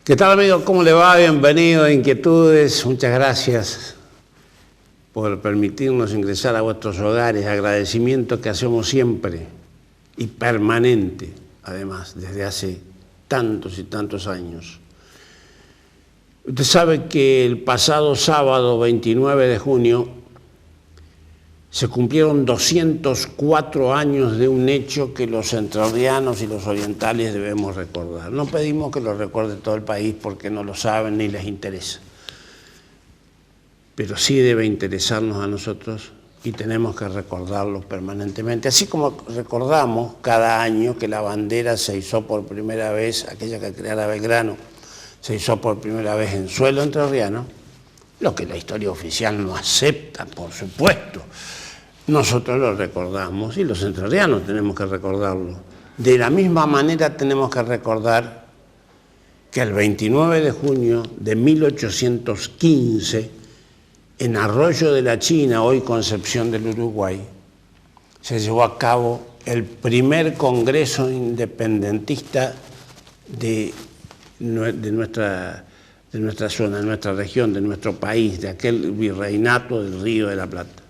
¿Qué tal, amigo? ¿Cómo le va? Bienvenido a Inquietudes. Muchas gracias por permitirnos ingresar a vuestros hogares. Agradecimiento que hacemos siempre y permanente, además, desde hace tantos y tantos años. Usted sabe que el pasado sábado 29 de junio se cumplieron 204 años de un hecho que los entrerrianos y los orientales debemos recordar. No pedimos que lo recuerde todo el país porque no lo saben ni les interesa. Pero sí debe interesarnos a nosotros y tenemos que recordarlo permanentemente. Así como recordamos cada año que la bandera se izó por primera vez, aquella que creara Belgrano, se izó por primera vez en suelo entrerriano, lo que la historia oficial no acepta, por supuesto. Nosotros lo recordamos y los entrerrianos tenemos que recordarlo. De la misma manera tenemos que recordar que el 29 de junio de 1815, en Arroyo de la China, hoy Concepción del Uruguay, se llevó a cabo el primer congreso independentista de nuestra zona, de nuestra región, de nuestro país, de aquel virreinato del Río de la Plata.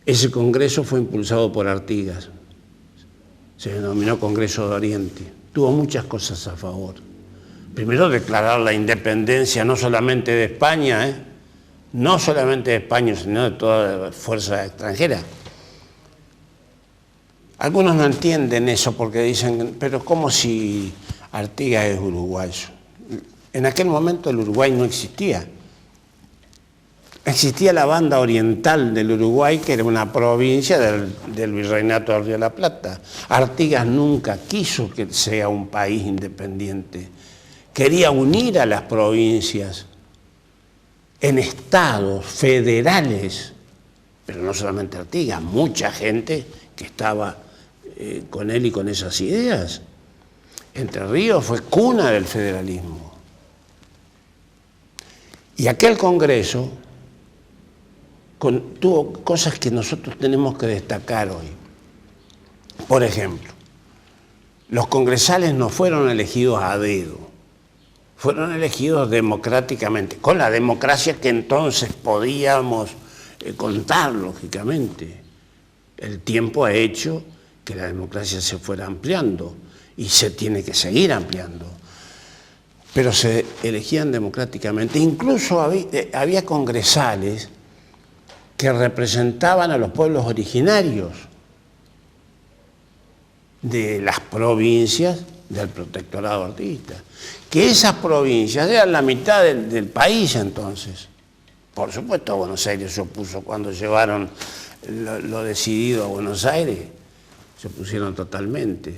Ese congreso fue impulsado por Artigas, se denominó Congreso de Oriente. Tuvo muchas cosas a favor. Primero, declarar la independencia no solamente de España, no solamente de España, sino de toda la fuerza extranjera. Algunos no entienden eso porque dicen, pero ¿cómo si Artigas es uruguayo? En aquel momento el Uruguay no existía. Existía la banda oriental del Uruguay, que era una provincia del virreinato del Río de la Plata. Artigas nunca quiso que sea un país independiente. Quería unir a las provincias en estados federales, pero no solamente Artigas, mucha gente que estaba con él y con esas ideas. Entre Ríos fue cuna del federalismo. Y aquel congreso tuvo cosas que nosotros tenemos que destacar hoy. Por ejemplo, los congresales no fueron elegidos a dedo, fueron elegidos democráticamente, con la democracia que entonces podíamos contar, lógicamente. El tiempo ha hecho que la democracia se fuera ampliando y se tiene que seguir ampliando. Pero se elegían democráticamente. Incluso había congresales que representaban a los pueblos originarios de las provincias del protectorado artiguista, que esas provincias eran la mitad del país entonces. Por supuesto, Buenos Aires se opuso cuando llevaron lo decidido a Buenos Aires, se opusieron totalmente.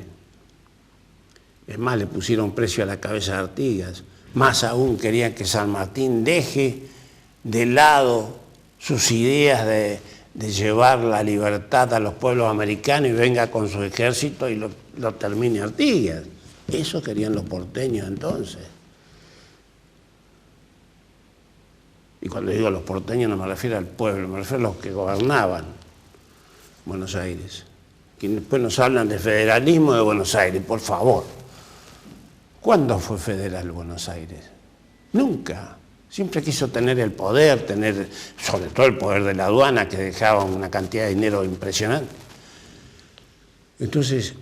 Es más, le pusieron precio a la cabeza de Artigas. Más aún querían que San Martín deje de lado sus ideas de llevar la libertad a los pueblos americanos y venga con su ejército y lo termine Artigas. Eso querían los porteños entonces. Y cuando digo los porteños no me refiero al pueblo, me refiero a los que gobernaban Buenos Aires. Que después nos hablan de federalismo de Buenos Aires, por favor. ¿Cuándo fue federal Buenos Aires? Nunca. Siempre quiso tener el poder, tener sobre todo el poder de la aduana, que dejaba una cantidad de dinero impresionante. Entonces,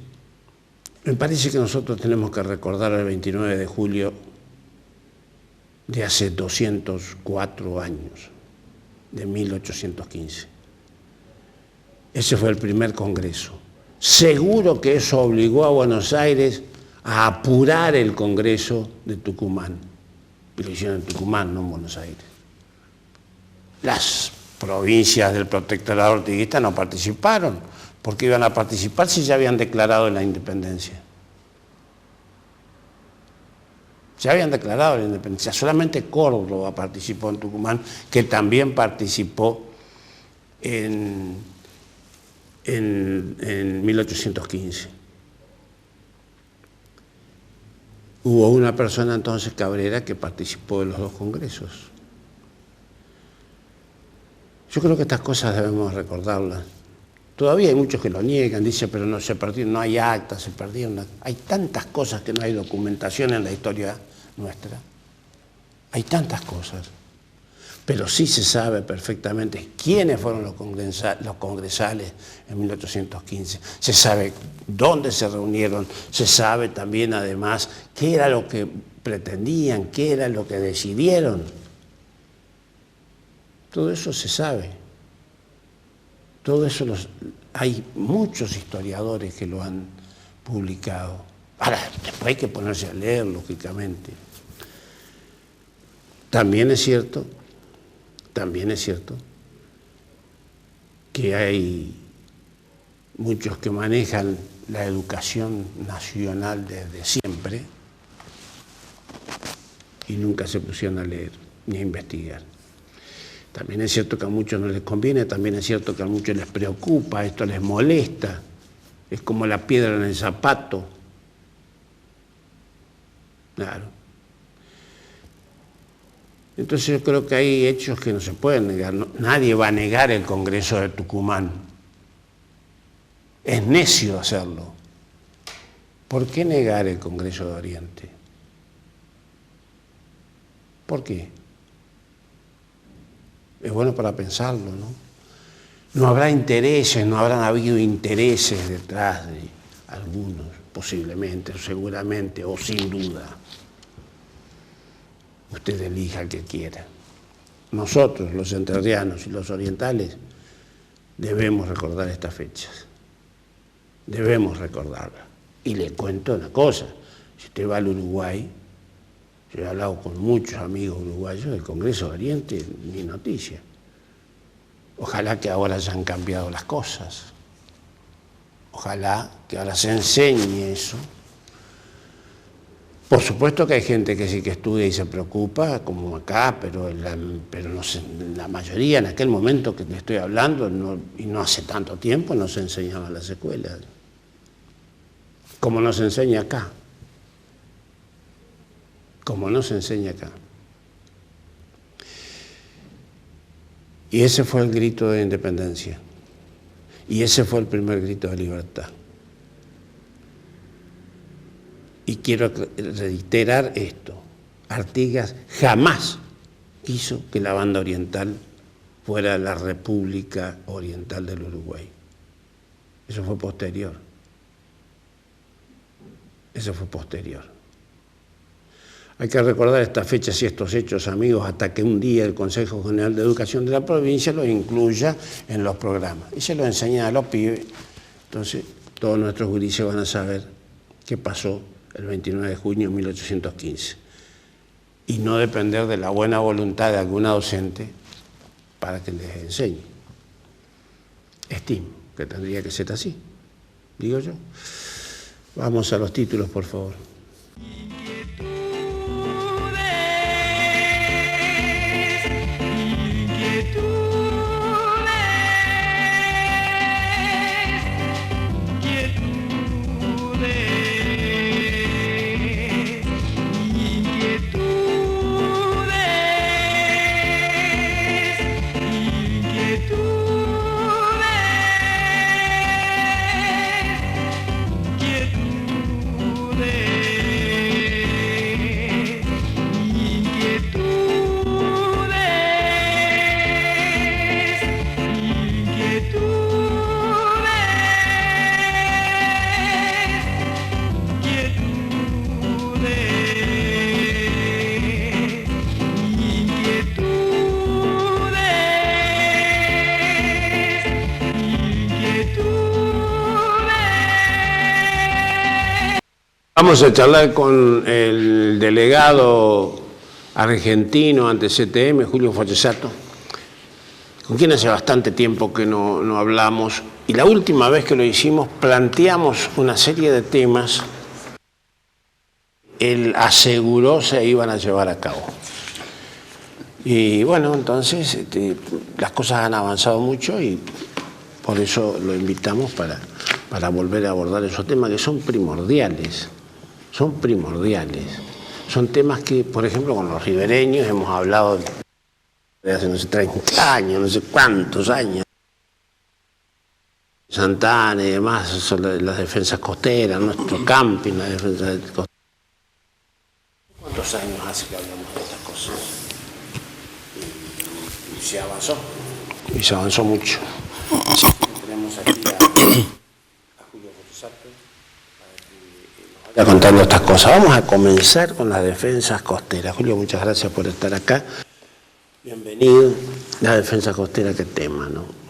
me parece que nosotros tenemos que recordar el 29 de julio de hace 204 años, de 1815. Ese fue el primer congreso. Seguro que eso obligó a Buenos Aires a apurar el congreso de Tucumán. Y lo hicieron en Tucumán, no en Buenos Aires. Las provincias del protectorado artiguista no participaron, porque iban a participar si ya habían declarado la independencia. Ya habían declarado la independencia. Solamente Córdoba participó en Tucumán, que también participó en 1815. Hubo una persona entonces, Cabrera, que participó de los dos congresos. Yo creo que estas cosas debemos recordarlas Todavía hay muchos que lo niegan, dicen, pero no se perdieron, no hay actas, se perdieron. Hay tantas cosas que no hay documentación en la historia nuestra. Hay tantas cosas. Pero sí se sabe perfectamente quiénes fueron los congresales en 1815. Se sabe dónde se reunieron, se sabe también además qué era lo que pretendían, qué era lo que decidieron. Todo eso se sabe. Todo eso hay muchos historiadores que lo han publicado. Ahora, después hay que ponerse a leer, lógicamente. También es cierto que hay muchos que manejan la educación nacional desde siempre y nunca se pusieron a leer ni a investigar. También es cierto que a muchos no les conviene, también es cierto que a muchos les preocupa, esto les molesta, es como la piedra en el zapato. Claro. Entonces yo creo que hay hechos que no se pueden negar. Nadie va a negar el Congreso de Tucumán. Es necio hacerlo. ¿Por qué negar el Congreso de Oriente? ¿Por qué? Es bueno para pensarlo, ¿no? No habrá intereses, no habrán habido intereses detrás de algunos, posiblemente, seguramente, o sin duda. Usted elija el que quiera. Nosotros, los entrerrianos y los orientales, debemos recordar estas fechas. Debemos recordarlas. Y le cuento una cosa, si usted va al Uruguay, yo he hablado con muchos amigos uruguayos del Congreso de Oriente, ni noticia. Ojalá que ahora hayan cambiado las cosas. Ojalá que ahora se enseñe eso. Por supuesto que hay gente que sí que estudia y se preocupa, como acá, pero no sé, la mayoría en aquel momento que le estoy hablando, y no hace tanto tiempo, no se enseñaba en las escuelas, como no se enseña acá. Como no se enseña acá. Y ese fue el grito de independencia. Y ese fue el primer grito de libertad. Y quiero reiterar esto. Artigas jamás quiso que la banda oriental fuera la República Oriental del Uruguay. Eso fue posterior. Eso fue posterior. Hay que recordar estas fechas y estos hechos, amigos, hasta que un día el Consejo General de Educación de la provincia los incluya en los programas. Y se lo enseña a los pibes. Entonces, todos nuestros gurises van a saber qué pasó el 29 de junio de 1815. Y no depender de la buena voluntad de alguna docente para que les enseñe. Estimo que tendría que ser así, digo yo. Vamos a los títulos, por favor. Vamos a charlar con el delegado argentino ante CTM, Julio Fochesato, con quien hace bastante tiempo que no hablamos, y la última vez que lo hicimos planteamos una serie de temas, él aseguró se iban a llevar a cabo. Y bueno, entonces las cosas han avanzado mucho y por eso lo invitamos para volver a abordar esos temas que son primordiales. Son primordiales. Son temas que, por ejemplo, con los ribereños hemos hablado de hace, no sé, 30 años, no sé cuántos años. Santana y demás, son las defensas costeras, nuestro camping, la defensa costera. ¿Cuántos años hace que hablamos de estas cosas? Y se avanzó. Y se avanzó mucho. Tenemos aquí a Julio Fotosato para que nos vaya contando estas cosas. Vamos a comenzar con las defensas costeras. Julio, muchas gracias por estar acá. Bienvenido. La defensa costera, qué tema, ¿no?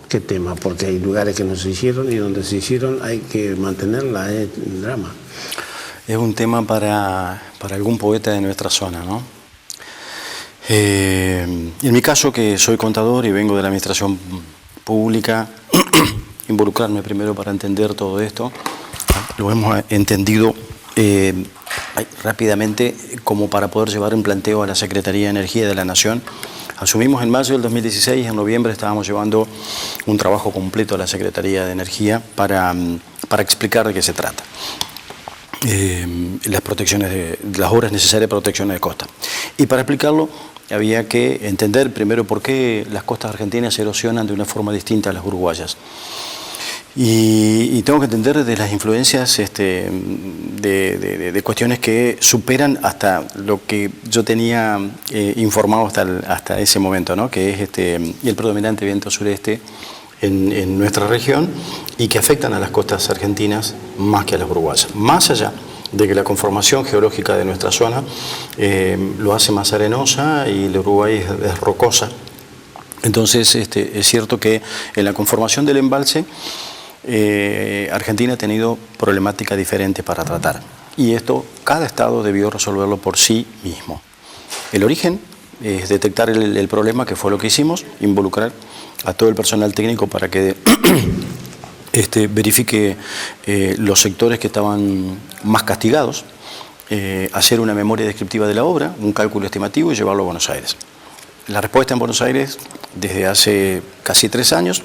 Qué tema, porque hay lugares que no se hicieron y donde se hicieron hay que mantenerla, es un drama. Es un tema para algún poeta de nuestra zona, ¿no? En mi caso, que soy contador y vengo de la administración pública, involucrarme primero para entender todo esto, lo hemos entendido rápidamente como para poder llevar un planteo a la Secretaría de Energía de la Nación. Asumimos en mayo del 2016, en noviembre estábamos llevando un trabajo completo a la Secretaría de Energía para explicar de qué se trata. Las obras necesarias para protecciones de costa. Y para explicarlo había que entender primero por qué las costas argentinas se erosionan de una forma distinta a las uruguayas. Y tengo que entender de las influencias de cuestiones que superan hasta lo que yo tenía informado hasta ese momento, ¿no? Que es el predominante viento sureste en nuestra región y que afectan a las costas argentinas más que a las uruguayas. Más allá de que la conformación geológica de nuestra zona lo hace más arenosa y el Uruguay es rocosa. Entonces es cierto que en la conformación del embalse Argentina ha tenido problemáticas diferentes para tratar y esto cada estado debió resolverlo por sí mismo. El origen es detectar el problema, que fue lo que hicimos, involucrar a todo el personal técnico para que verifique los sectores que estaban más castigados, hacer una memoria descriptiva de la obra, un cálculo estimativo y llevarlo a Buenos Aires. La respuesta en Buenos Aires desde hace casi 3 años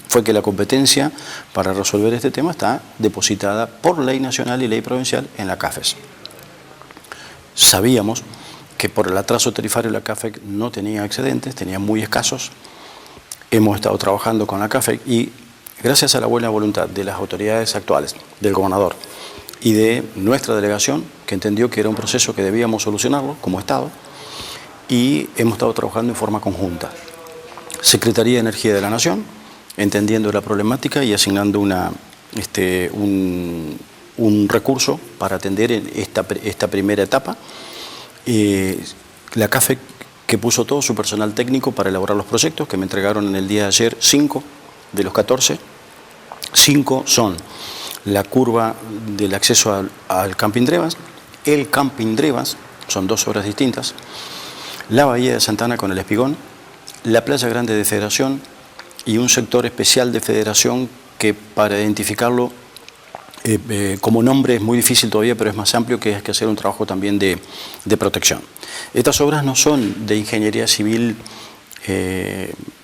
fue que la competencia para resolver este tema está depositada por ley nacional y ley provincial en la CAFES. Sabíamos que por el atraso tarifario la CAFEC no tenía excedentes, tenía muy escasos. Hemos estado trabajando con la CAFEC y gracias a la buena voluntad de las autoridades actuales, del gobernador y de nuestra delegación, que entendió que era un proceso que debíamos solucionarlo como Estado, y hemos estado trabajando en forma conjunta. Secretaría de Energía de la Nación, entendiendo la problemática y asignando un recurso para atender en esta primera etapa. La CAFEC, que puso todo su personal técnico para elaborar los proyectos, que me entregaron en el día de ayer 5 de los 14. 5 son la curva del acceso al Camping Drevas, el Camping Drevas, son 2 obras distintas, la Bahía de Santana con el Espigón, la Playa Grande de Federación y un sector especial de Federación que para identificarlo como nombre es muy difícil todavía, pero es más amplio, que es que hacer un trabajo también de protección. Estas obras no son de ingeniería civil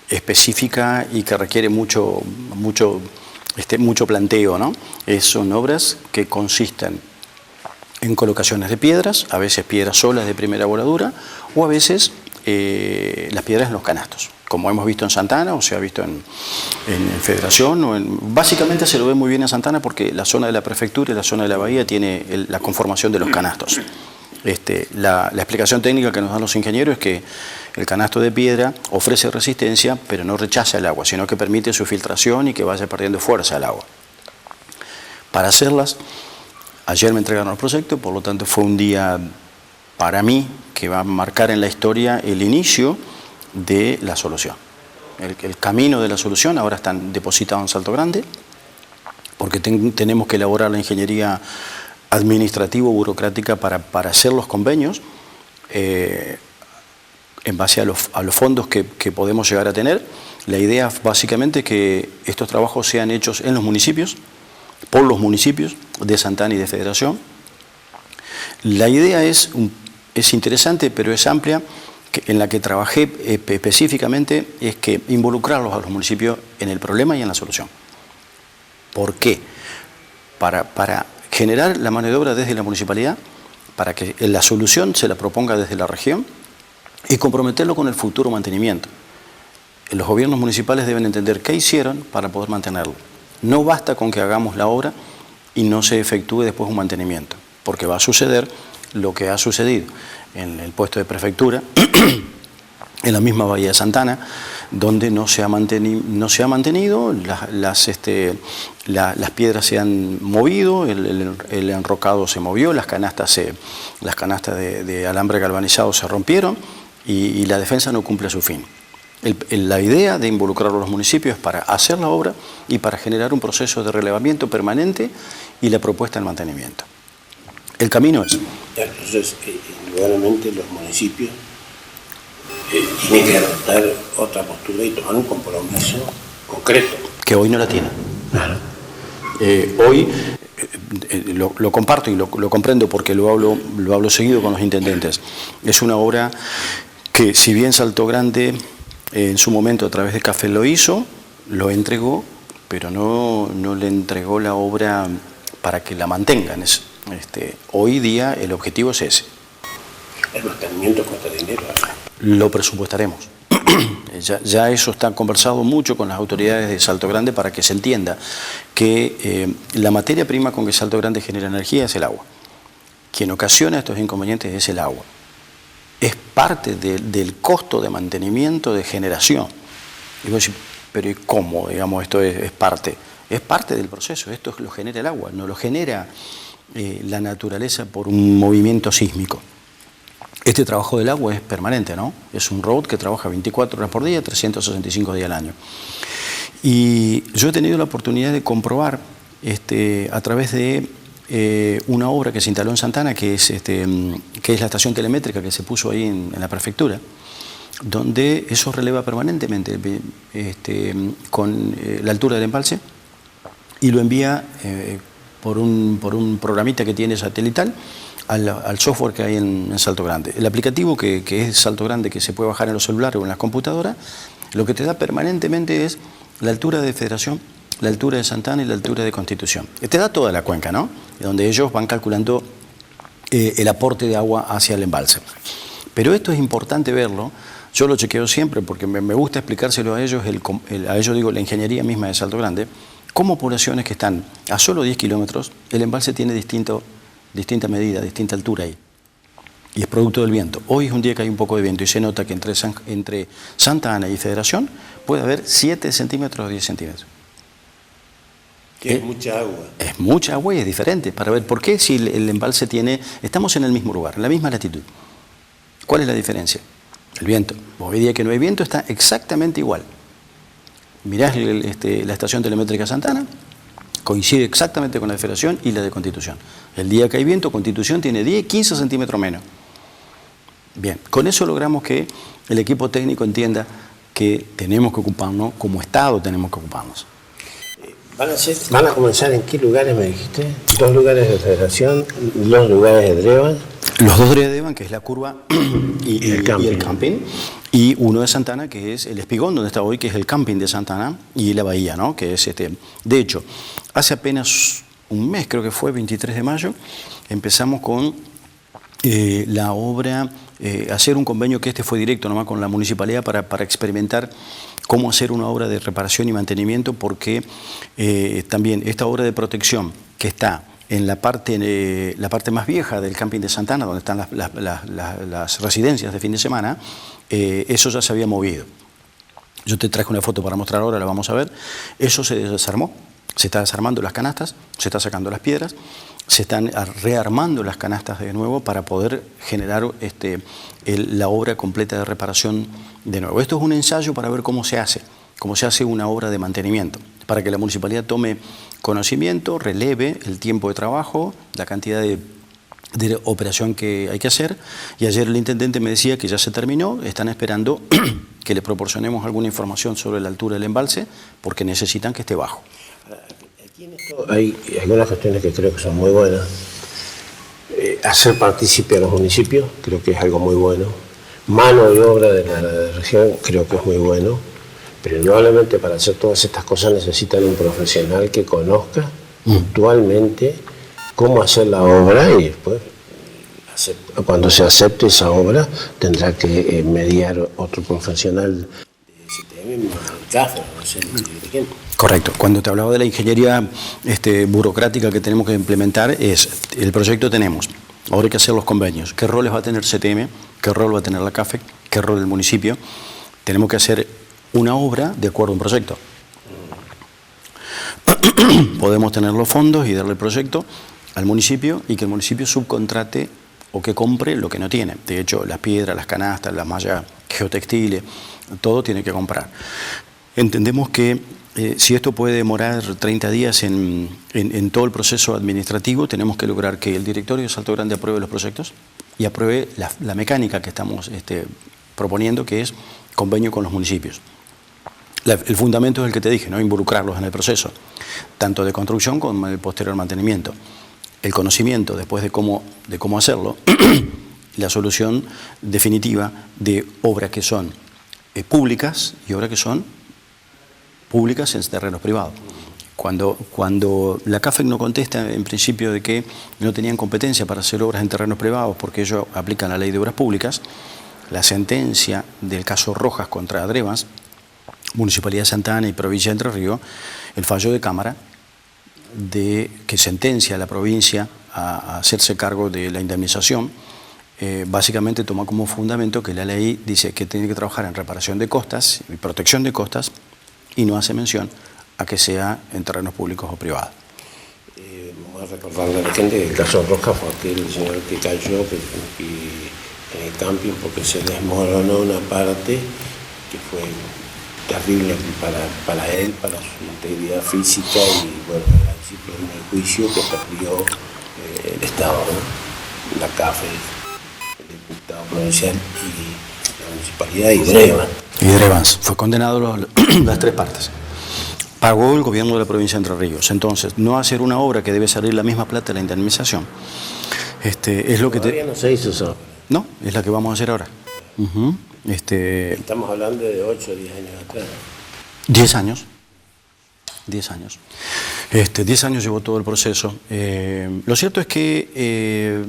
específica y que requiere mucho planteo, ¿no? Son obras que consisten en colocaciones de piedras, a veces piedras solas de primera voladura, o a veces las piedras en los canastos, como hemos visto en Santana o se ha visto en Federación. Básicamente se lo ve muy bien en Santana porque la zona de la prefectura y la zona de la bahía tiene la conformación de los canastos. La explicación técnica que nos dan los ingenieros es que el canasto de piedra ofrece resistencia, pero no rechaza el agua, sino que permite su filtración y que vaya perdiendo fuerza el agua. Para hacerlas, ayer me entregaron el proyecto, por lo tanto fue un día para mí que va a marcar en la historia el inicio de la solución. El camino de la solución ahora está depositado en Salto Grande, porque tenemos que elaborar la ingeniería administrativo-burocrática para hacer los convenios en base a los fondos que podemos llegar a tener. La idea básicamente es que estos trabajos sean hechos en los municipios, por los municipios de Santana y de Federación. La idea es interesante, pero es amplia, en la que trabajé específicamente, es que involucrarlos a los municipios en el problema y en la solución. ¿Por qué? Para generar la mano de obra desde la municipalidad, para que la solución se la proponga desde la región y comprometerlo con el futuro mantenimiento. Los gobiernos municipales deben entender qué hicieron para poder mantenerlo. No basta con que hagamos la obra y no se efectúe después un mantenimiento, porque va a suceder lo que ha sucedido en el puesto de prefectura, en la misma Bahía de Santana, donde no se ha mantenido, las piedras se han movido, el enrocado se movió, las canastas de alambre galvanizado se rompieron y la defensa no cumple su fin. La idea de involucrar a los municipios es para hacer la obra y para generar un proceso de relevamiento permanente y la propuesta del mantenimiento. El camino es... Entonces, indudablemente los municipios tienen que adoptar otra postura y tomar un compromiso concreto. Que hoy no la tienen. Claro. Hoy lo comparto y lo comprendo porque lo hablo seguido con los intendentes. Es una obra que, si bien Salto Grande en su momento a través de CAFE lo hizo, lo entregó, pero no le entregó la obra para que la mantengan. Hoy día el objetivo es ese. El mantenimiento cuesta dinero. Lo presupuestaremos. Ya eso está conversado mucho con las autoridades de Salto Grande para que se entienda que la materia prima con que Salto Grande genera energía es el agua. Quien ocasiona estos inconvenientes es el agua. Es parte del costo de mantenimiento de generación. Y vos decís, pero ¿y cómo? Digamos, esto es parte. Es parte del proceso. Esto lo genera el agua, no lo genera la naturaleza por un movimiento sísmico. Este trabajo del agua es permanente, ¿no? Es un robot que trabaja 24 horas por día, 365 días al año. Y yo he tenido la oportunidad de comprobar a través de una obra que se instaló en Santana, que es la estación telemétrica que se puso ahí en la prefectura, donde eso releva permanentemente con la altura del embalse y lo envía por un programita que tiene satelital al software que hay en Salto Grande. El aplicativo que es Salto Grande, que se puede bajar en los celulares o en las computadoras, lo que te da permanentemente es la altura de Federación, la altura de Santana y la altura de Constitución. Te da toda la cuenca, ¿no? Donde ellos van calculando el aporte de agua hacia el embalse. Pero esto es importante verlo. Yo lo chequeo siempre porque me gusta explicárselo a ellos, la ingeniería misma de Salto Grande, cómo poblaciones que están a solo 10 kilómetros, el embalse tiene distinta medida, distinta altura ahí. Y es producto del viento. Hoy es un día que hay un poco de viento y se nota que entre Santa Ana y Federación puede haber 7 centímetros o 10 centímetros. Que es mucha agua. Es mucha agua y es diferente. Para ver por qué si el embalse estamos en el mismo lugar, en la misma latitud. ¿Cuál es la diferencia? El viento. Hoy día que no hay viento está exactamente igual. Mirás la estación telemétrica Santana, coincide exactamente con la de Federación y la de Constitución. El día que hay viento, Constitución tiene 10, 15 centímetros menos. Bien, con eso logramos que el equipo técnico entienda que tenemos que ocuparnos, como Estado tenemos que ocuparnos. ¿Van a comenzar en qué lugares me dijiste? 2 lugares de Federación, 2 lugares de Drevan. Los 2 de Drevan, que es la curva y el camping. Y uno de Santana, que es el espigón donde está hoy, que es el camping de Santana, y la bahía, ¿no? Que es De hecho, hace apenas un mes, creo que fue 23 de mayo, empezamos con la obra, hacer un convenio que fue directo nomás con la municipalidad para experimentar cómo hacer una obra de reparación y mantenimiento, porque también esta obra de protección que está en la parte más vieja del camping de Santana, donde están las residencias de fin de semana, eso ya se había movido. Yo te traje una foto para mostrar ahora, la vamos a ver. Eso se desarmó, se está desarmando las canastas, se está sacando las piedras, se están rearmando las canastas de nuevo para poder generar la obra completa de reparación de nuevo. Esto es un ensayo para ver cómo se hace una obra de mantenimiento, para que la municipalidad tome conocimiento, releve el tiempo de trabajo, la cantidad de operación que hay que hacer. Y ayer el intendente me decía que ya se terminó, están esperando que le proporcionemos alguna información sobre la altura del embalse, porque necesitan que esté bajo. Aquí en esto hay algunas cuestiones que creo que son muy buenas. Hacer partícipe a los municipios, creo que es algo muy bueno. Mano de obra de la región, creo que es muy bueno. Pero indudablemente para hacer todas estas cosas necesitan un profesional que conozca puntualmente cómo hacer la obra, y después, cuando se acepte esa obra, tendrá que mediar otro profesional de CTM, el CAFE, no sé de quién. Correcto. Cuando te hablaba de la ingeniería burocrática que tenemos que implementar, es el proyecto tenemos. Ahora hay que hacer los convenios. ¿Qué roles va a tener CTM? ¿Qué rol va a tener la CAFE? ¿Qué rol el municipio? Tenemos que hacer una obra de acuerdo a un proyecto. Podemos tener los fondos y darle el proyecto al municipio y que el municipio subcontrate o que compre lo que no tiene. De hecho, las piedras, las canastas, las mallas geotextiles, todo tiene que comprar. Entendemos que si esto puede demorar 30 días en todo el proceso administrativo, tenemos que lograr que el directorio de Salto Grande apruebe los proyectos y apruebe la mecánica que estamos proponiendo, que es convenio con los municipios. El fundamento es el que te dije, ¿no? Involucrarlos en el proceso, tanto de construcción como el posterior mantenimiento. El conocimiento después de cómo hacerlo, la solución definitiva de obras que son públicas y obras que son públicas en terrenos privados. Cuando la CAFEC no contesta en principio de que no tenían competencia para hacer obras en terrenos privados porque ellos aplican la ley de obras públicas, la sentencia del caso Rojas contra Adrevas, Municipalidad de Santa Ana y Provincia de Entre Ríos, el fallo de Cámara que sentencia a la provincia a hacerse cargo de la indemnización, básicamente toma como fundamento que la ley dice que tiene que trabajar en reparación de costas y protección de costas y no hace mención a que sea en terrenos públicos o privados. Vamos a recordarle a la gente que el caso Rojas fue aquel señor que cayó en el camping porque se desmoronó una parte que fue terrible para él, para su integridad física y bueno, al principio en el juicio que perdió el Estado, ¿no? La CAFE, el diputado provincial y la municipalidad y Drevans. Y Drevans fue condenado las tres partes. Pagó el gobierno de la provincia de Entre Ríos. Entonces, no hacer una obra que debe salir la misma plata de la indemnización. Es lo que todavía no se hizo eso. No, es la que vamos a hacer ahora. Estamos hablando de 8 o 10 años atrás. 10 años. 10 años. 10 años llevó todo el proceso. Lo cierto es que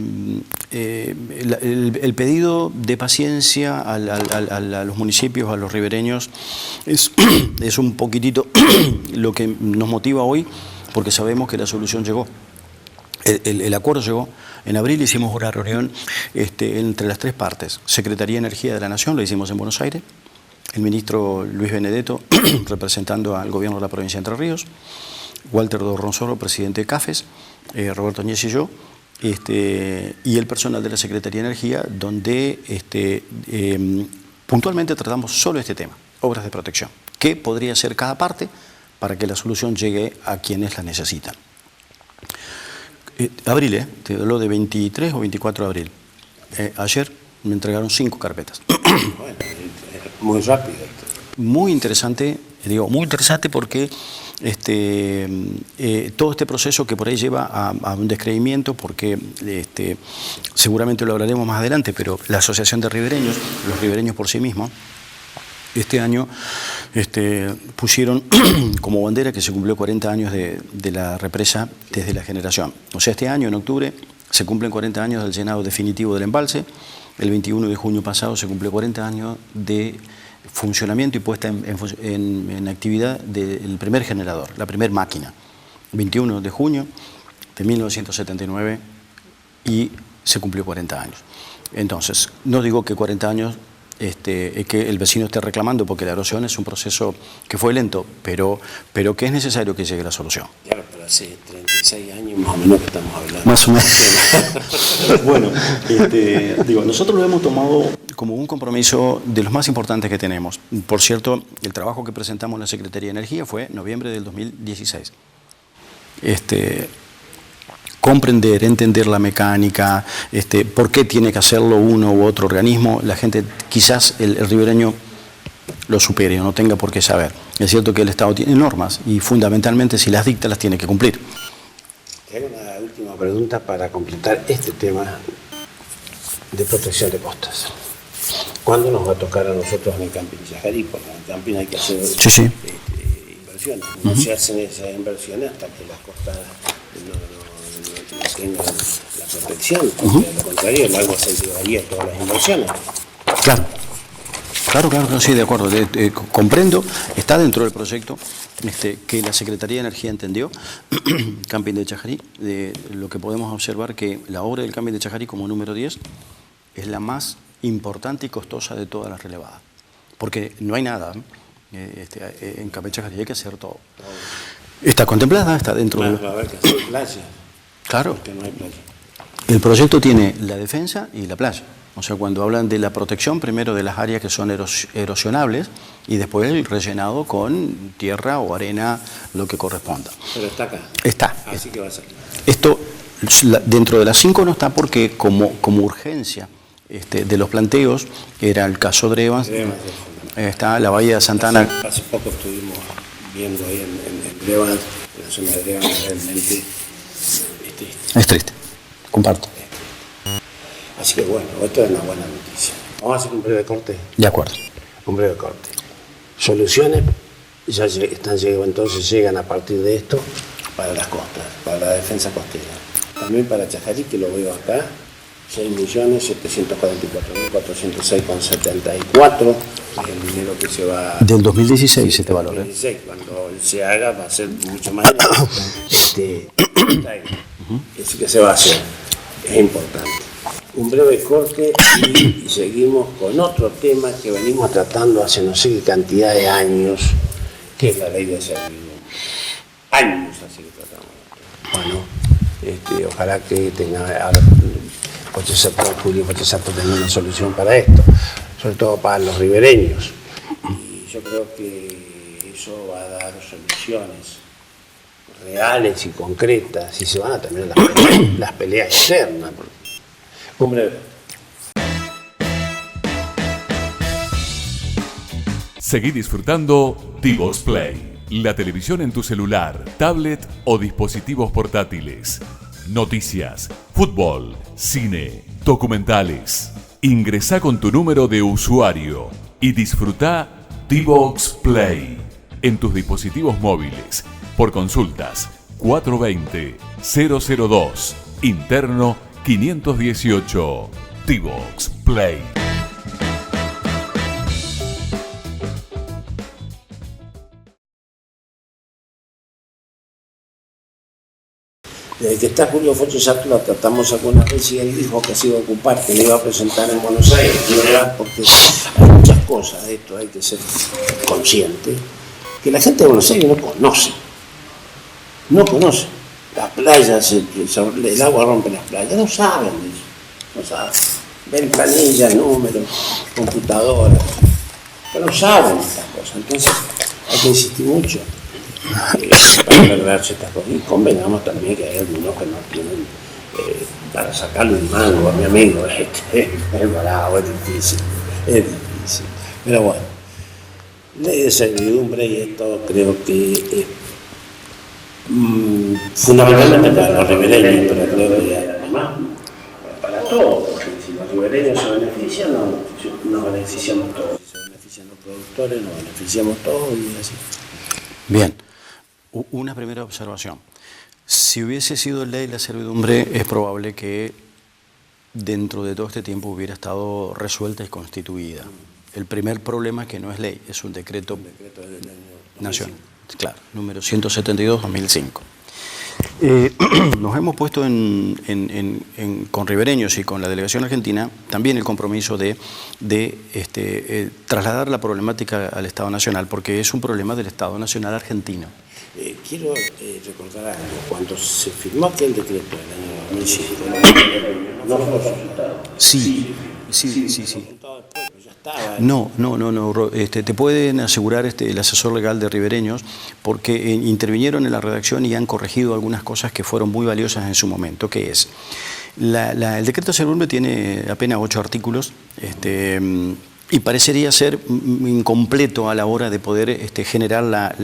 el pedido de paciencia a los municipios, a los ribereños, es un poquitito lo que nos motiva hoy, porque sabemos que la solución llegó. El acuerdo llegó. En abril hicimos una reunión entre las tres partes. Secretaría de Energía de la Nación, la hicimos en Buenos Aires. El ministro Luis Benedetto, representando al gobierno de la provincia de Entre Ríos. Walter Dorronsoro, presidente de CAFES. Roberto Añez y yo. Y el personal de la Secretaría de Energía, donde puntualmente tratamos solo este tema, obras de protección. ¿Qué podría hacer cada parte para que la solución llegue a quienes la necesitan? Abril, te hablo de 23 o 24 de abril. Ayer me entregaron 5 carpetas. Bueno, muy rápido. Muy interesante, digo, muy interesante porque todo este proceso que por ahí lleva a un descreimiento, porque seguramente lo hablaremos más adelante, pero la Asociación de Ribereños, los ribereños por sí mismos, este año pusieron como bandera que se cumplió 40 años de la represa desde la generación. O sea, este año, en octubre, se cumplen 40 años del llenado definitivo del embalse. El 21 de junio pasado se cumplió 40 años de funcionamiento y puesta en actividad del primer generador, la primera máquina. 21 de junio de 1979 y se cumplió 40 años. Entonces, no digo que 40 años es que el vecino esté reclamando, porque la erosión es un proceso que fue lento, pero que es necesario que llegue la solución. Claro, pero hace 36 años más o menos que estamos hablando. Más o menos. Bueno, nosotros lo hemos tomado como un compromiso de los más importantes que tenemos. Por cierto, el trabajo que presentamos en la Secretaría de Energía fue en noviembre del 2016. Comprender, entender la mecánica, por qué tiene que hacerlo uno u otro organismo, la gente, quizás el ribereño lo supere o no tenga por qué saber. Es cierto que el Estado tiene normas y fundamentalmente si las dicta las tiene que cumplir. Tengo una última pregunta para completar este tema de protección de costas. ¿Cuándo nos va a tocar a nosotros en el camping Yajarí? Porque en el camping hay que hacer inversiones. No se hacen esas inversiones hasta que las costas no tengan la protección, porque de lo contrario el agua se llevaría todas las inversiones. Claro. Claro, sí, de acuerdo. Comprendo, está dentro del proyecto que la Secretaría de Energía entendió, Camping de Chajarí, lo que podemos observar que la obra del Camping de Chajarí como número 10 es la más importante y costosa de todas las relevadas, porque no hay nada en Camping de Chajarí, hay que hacer todo. Está contemplada, está dentro de... Va a haber que hacer playa. Claro. Porque no hay playa. El proyecto tiene la defensa y la playa. O sea, cuando hablan de la protección, primero de las áreas que son erosionables y después el rellenado con tierra o arena, lo que corresponda. Pero está acá. Está. Así que va a salir. Esto, dentro de las 5 no está porque como urgencia de los planteos, era el caso de Evans, está la Bahía de Santana. Hace poco estuvimos viendo ahí en Evans, en la zona de Evans, realmente es triste, comparto. Así que bueno, esto es una buena noticia. Vamos a hacer un breve corte. De acuerdo. Un breve corte. Soluciones ya están llegando, entonces llegan a partir de esto para las costas, para la defensa costera. También para Chajarí, que lo veo acá, 6.744.406,74, el dinero que se va... Del 2016 este valor. 2016, cuando se haga va a ser mucho más. Eso que se va a hacer, es importante. Un breve corte y seguimos con otro tema que venimos tratando hace no sé qué cantidad de años, que es la ley de servidumbre. Años así que tratamos. Bueno, ojalá que tenga ahora Julio Pochesato tenga una solución para esto, sobre todo para los ribereños. Y yo creo que eso va a dar soluciones reales y concretas y se van a terminar las peleas eternas. Un breve. Seguí disfrutando Divox Play, la televisión en tu celular, tablet o dispositivos portátiles. Noticias, fútbol, cine, documentales. Ingresá con tu número de usuario y disfruta Divox Play en tus dispositivos móviles por consultas 420-002, interno 518. Divox Play. Desde que está Julio Pochesato lo tratamos algunas veces y él dijo que se iba a ocupar, que le iba a presentar en Buenos Aires, porque hay muchas cosas de esto, hay que ser consciente, que la gente de Buenos Aires no conoce. Las playas, el agua rompe las playas, no saben de eso, no saben. Ven planillas, números, computadoras, pero no saben estas cosas, entonces hay que insistir mucho para arreglarse estas cosas. Y convengamos también que hay algunos que no tienen para sacarle un mango a mi amigo, es bravo, es difícil, pero bueno, ley de servidumbre y esto creo que es fundamentalmente para los ribereños, pero creo que además para todos, porque si los ribereños se benefician, nos beneficiamos todos. Si se benefician los productores, nos beneficiamos todos y así. Bien, una primera observación. Si hubiese sido ley la servidumbre, es probable que dentro de todo este tiempo hubiera estado resuelta y constituida. El primer problema es que no es ley, es un decreto nacional. Claro, número 172/2005. Nos hemos puesto con ribereños y con la delegación argentina también el compromiso de trasladar la problemática al Estado Nacional, porque es un problema del Estado Nacional argentino. Quiero recordar algo. Cuando se firmó aquel decreto del año 2007, no fue resultado. Sí. No. Te pueden asegurar el asesor legal de ribereños porque intervinieron en la redacción y han corregido algunas cosas que fueron muy valiosas en su momento, que es, el decreto de servidumbre tiene apenas 8 artículos y parecería ser incompleto a la hora de poder generar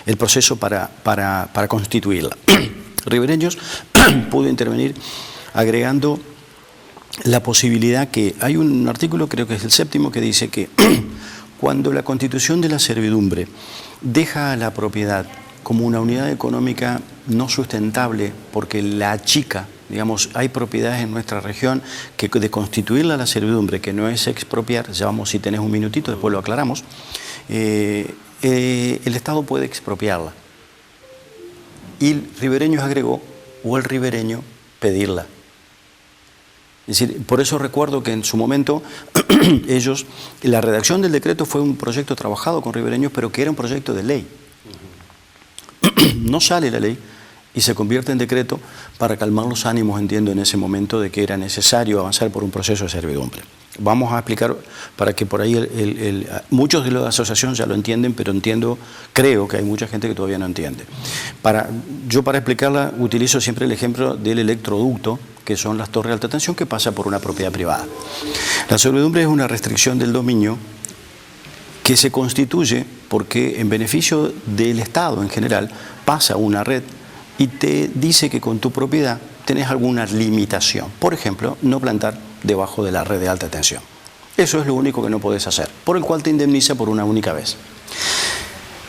el proceso para constituirla. Ribereños pudo intervenir agregando la posibilidad que hay un artículo, creo que es el 7º, que dice que cuando la constitución de la servidumbre deja a la propiedad como una unidad económica no sustentable porque la achica digamos, hay propiedades en nuestra región que de constituirla a la servidumbre, que no es expropiar, ya vamos, si tenés un minutito, después lo aclaramos, el Estado puede expropiarla. Y Ribereños agregó, o el ribereño pedirla. Es decir, por eso recuerdo que en su momento ellos, la redacción del decreto fue un proyecto trabajado con ribereños, pero que era un proyecto de ley. No sale la ley y se convierte en decreto para calmar los ánimos, entiendo, en ese momento de que era necesario avanzar por un proceso de servidumbre. Vamos a explicar para que por ahí muchos de los de la asociación ya lo entienden, pero creo que hay mucha gente que todavía no entiende. Yo para explicarla utilizo siempre el ejemplo del electroducto, que son las torres de alta tensión que pasa por una propiedad privada. La servidumbre es una restricción del dominio que se constituye porque en beneficio del Estado en general pasa una red y te dice que con tu propiedad tenés alguna limitación. Por ejemplo, no plantar debajo de la red de alta tensión. Eso es lo único que no podés hacer, por el cual te indemniza por una única vez.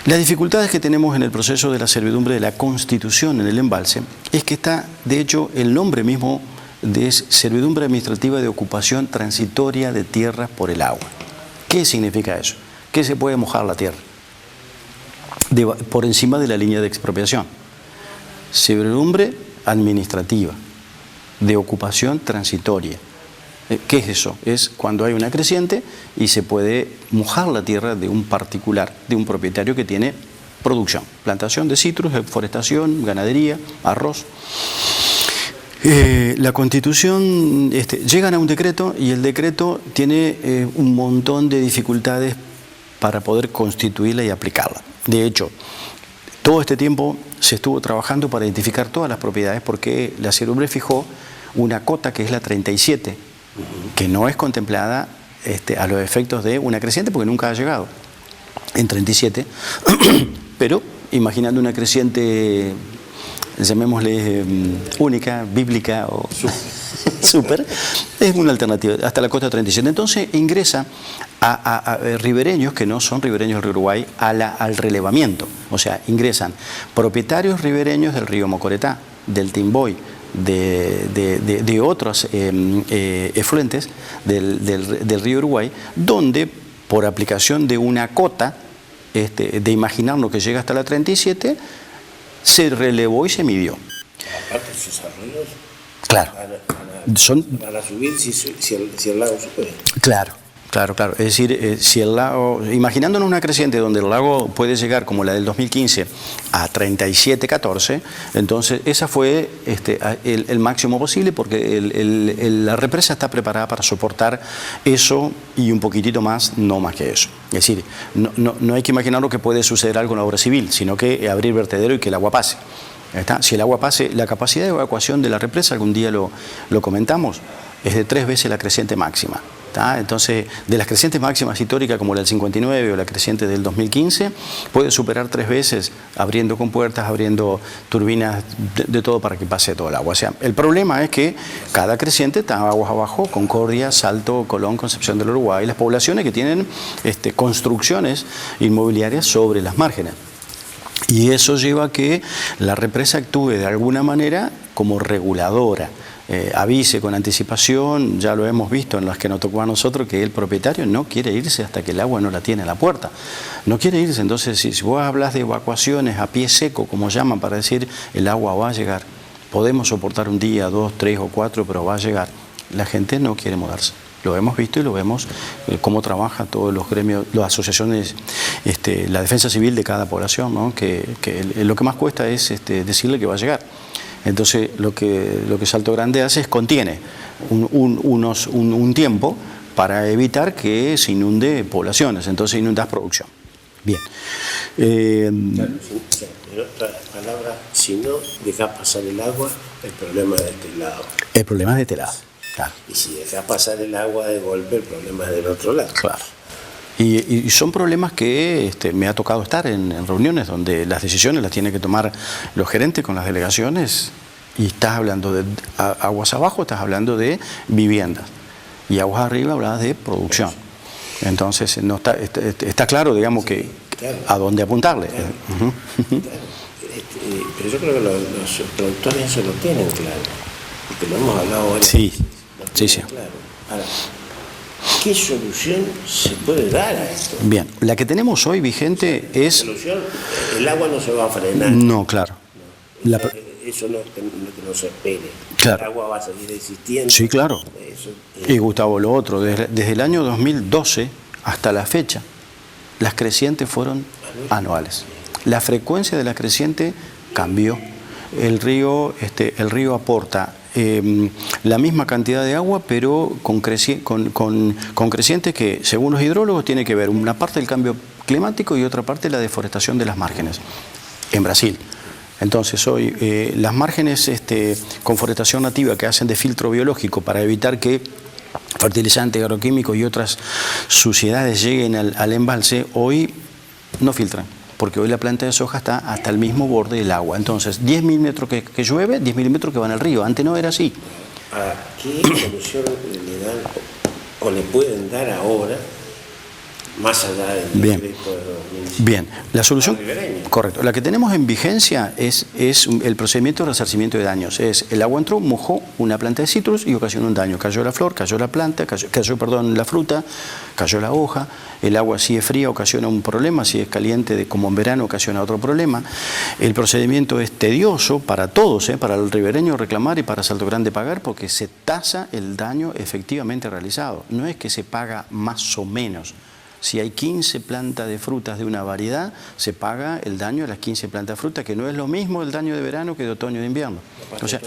Las dificultades que tenemos en el proceso de la servidumbre de la constitución en el embalse es que está, de hecho, el nombre mismo de servidumbre administrativa de ocupación transitoria de tierras por el agua. ¿Qué significa eso? Que se puede mojar la tierra por encima de la línea de expropiación. Servidumbre administrativa de ocupación transitoria. ¿Qué es eso? Es cuando hay una creciente y se puede mojar la tierra de un particular, de un propietario que tiene producción, plantación de citrus, forestación, ganadería, arroz. La Constitución, llegan a un decreto y el decreto tiene un montón de dificultades para poder constituirla y aplicarla. De hecho, todo este tiempo se estuvo trabajando para identificar todas las propiedades porque la servidumbre fijó una cota que es la 37, que no es contemplada a los efectos de una creciente porque nunca ha llegado en 37, pero imaginando una creciente, llamémosle única, bíblica o súper, es una alternativa, hasta la cota 37. Entonces ingresa a ribereños que no son ribereños del río Uruguay al relevamiento, o sea, ingresan propietarios ribereños del río Mocoretá, del Timboy, de otros efluentes del río Uruguay, donde por aplicación de una cota, de imaginar lo que llega hasta la 37, se relevó y se midió. Aparte esos arroyos, claro, van a subir si el lago sube. Claro. Es decir, si el lago, imaginándonos una creciente donde el lago puede llegar como la del 2015 a 37,14, entonces esa fue el máximo posible porque la represa está preparada para soportar eso y un poquitito más, no más que eso. Es decir, no hay que imaginar lo que puede suceder algo en la obra civil, sino que abrir vertedero y que el agua pase. Si el agua pase, la capacidad de evacuación de la represa, algún día lo comentamos, es de 3 veces la creciente máxima. Entonces, de las crecientes máximas históricas como la del 59 o la creciente del 2015, puede superar 3 veces abriendo compuertas, abriendo turbinas, de todo para que pase todo el agua. O sea, el problema es que cada creciente está aguas abajo, Concordia, Salto, Colón, Concepción del Uruguay, las poblaciones que tienen construcciones inmobiliarias sobre las márgenes. Y eso lleva a que la represa actúe de alguna manera como reguladora. Avise con anticipación, ya lo hemos visto en las que nos tocó a nosotros, que el propietario no quiere irse hasta que el agua no la tiene a la puerta. No quiere irse, entonces si vos hablas de evacuaciones a pie seco, como llaman, para decir el agua va a llegar, podemos soportar un día, 2, 3 o 4, pero va a llegar. La gente no quiere mudarse. Lo hemos visto y lo vemos cómo trabajan todos los gremios, las asociaciones, la defensa civil de cada población, ¿no? que lo que más cuesta es decirle que va a llegar. Entonces lo que Salto Grande hace es contiene un tiempo para evitar que se inunde poblaciones, entonces inundas producción. Bien. En otras palabras, si no dejas pasar el agua, el problema es de este lado. El problema es de este lado, claro. Y si dejas pasar el agua de golpe, el problema es del otro lado. Claro. Y son problemas que me ha tocado estar en reuniones donde las decisiones las tienen que tomar los gerentes con las delegaciones y estás hablando de aguas abajo, estás hablando de viviendas y aguas arriba hablas de producción. Entonces no está claro, digamos, que claro, a dónde apuntarle. Claro. Claro. Pero yo creo que los productores eso lo tienen claro. porque lo hemos hablado varias Sí, veces. sí. Claro. Ahora, ¿qué solución se puede dar a esto? Bien, la que tenemos hoy vigente es... Solución, el agua no se va a frenar. No, claro. La- Eso no, que no se espere. Claro. El agua va a seguir existiendo. Sí, claro. Eso, Y Gustavo, lo otro, desde el año 2012 hasta la fecha, las crecientes fueron anuales. La frecuencia de la creciente cambió. El río aporta la misma cantidad de agua, pero con crecientes que, según los hidrólogos, tiene que ver una parte del cambio climático y otra parte la deforestación de las márgenes. En Brasil. Entonces hoy las márgenes con forestación nativa que hacen de filtro biológico para evitar que fertilizantes, agroquímicos y otras suciedades lleguen al embalse, hoy no filtran, porque hoy la planta de soja está hasta el mismo borde del agua. Entonces 10 milímetros que llueve, 10 milímetros que van al río. Antes no era así. ¿A qué solución le dan o le pueden dar ahora, más allá del Bien. decreto de 2005? Bien, la solución, Ribereño. correcto, la que tenemos en vigencia es el procedimiento de resarcimiento de daños. Es el agua entró, mojó una planta de citrus y ocasionó un daño. Cayó la flor, cayó la planta, cayó la fruta, cayó la hoja. El agua, si es fría, ocasiona un problema, si es caliente, como en verano, ocasiona otro problema. El procedimiento es tedioso para todos, para el ribereño reclamar y para Salto Grande pagar, porque se tasa el daño efectivamente realizado. No es que se paga más o menos. Si hay 15 plantas de frutas de una variedad, se paga el daño de las 15 plantas de fruta, que no es lo mismo el daño de verano que de otoño y de invierno. O sea,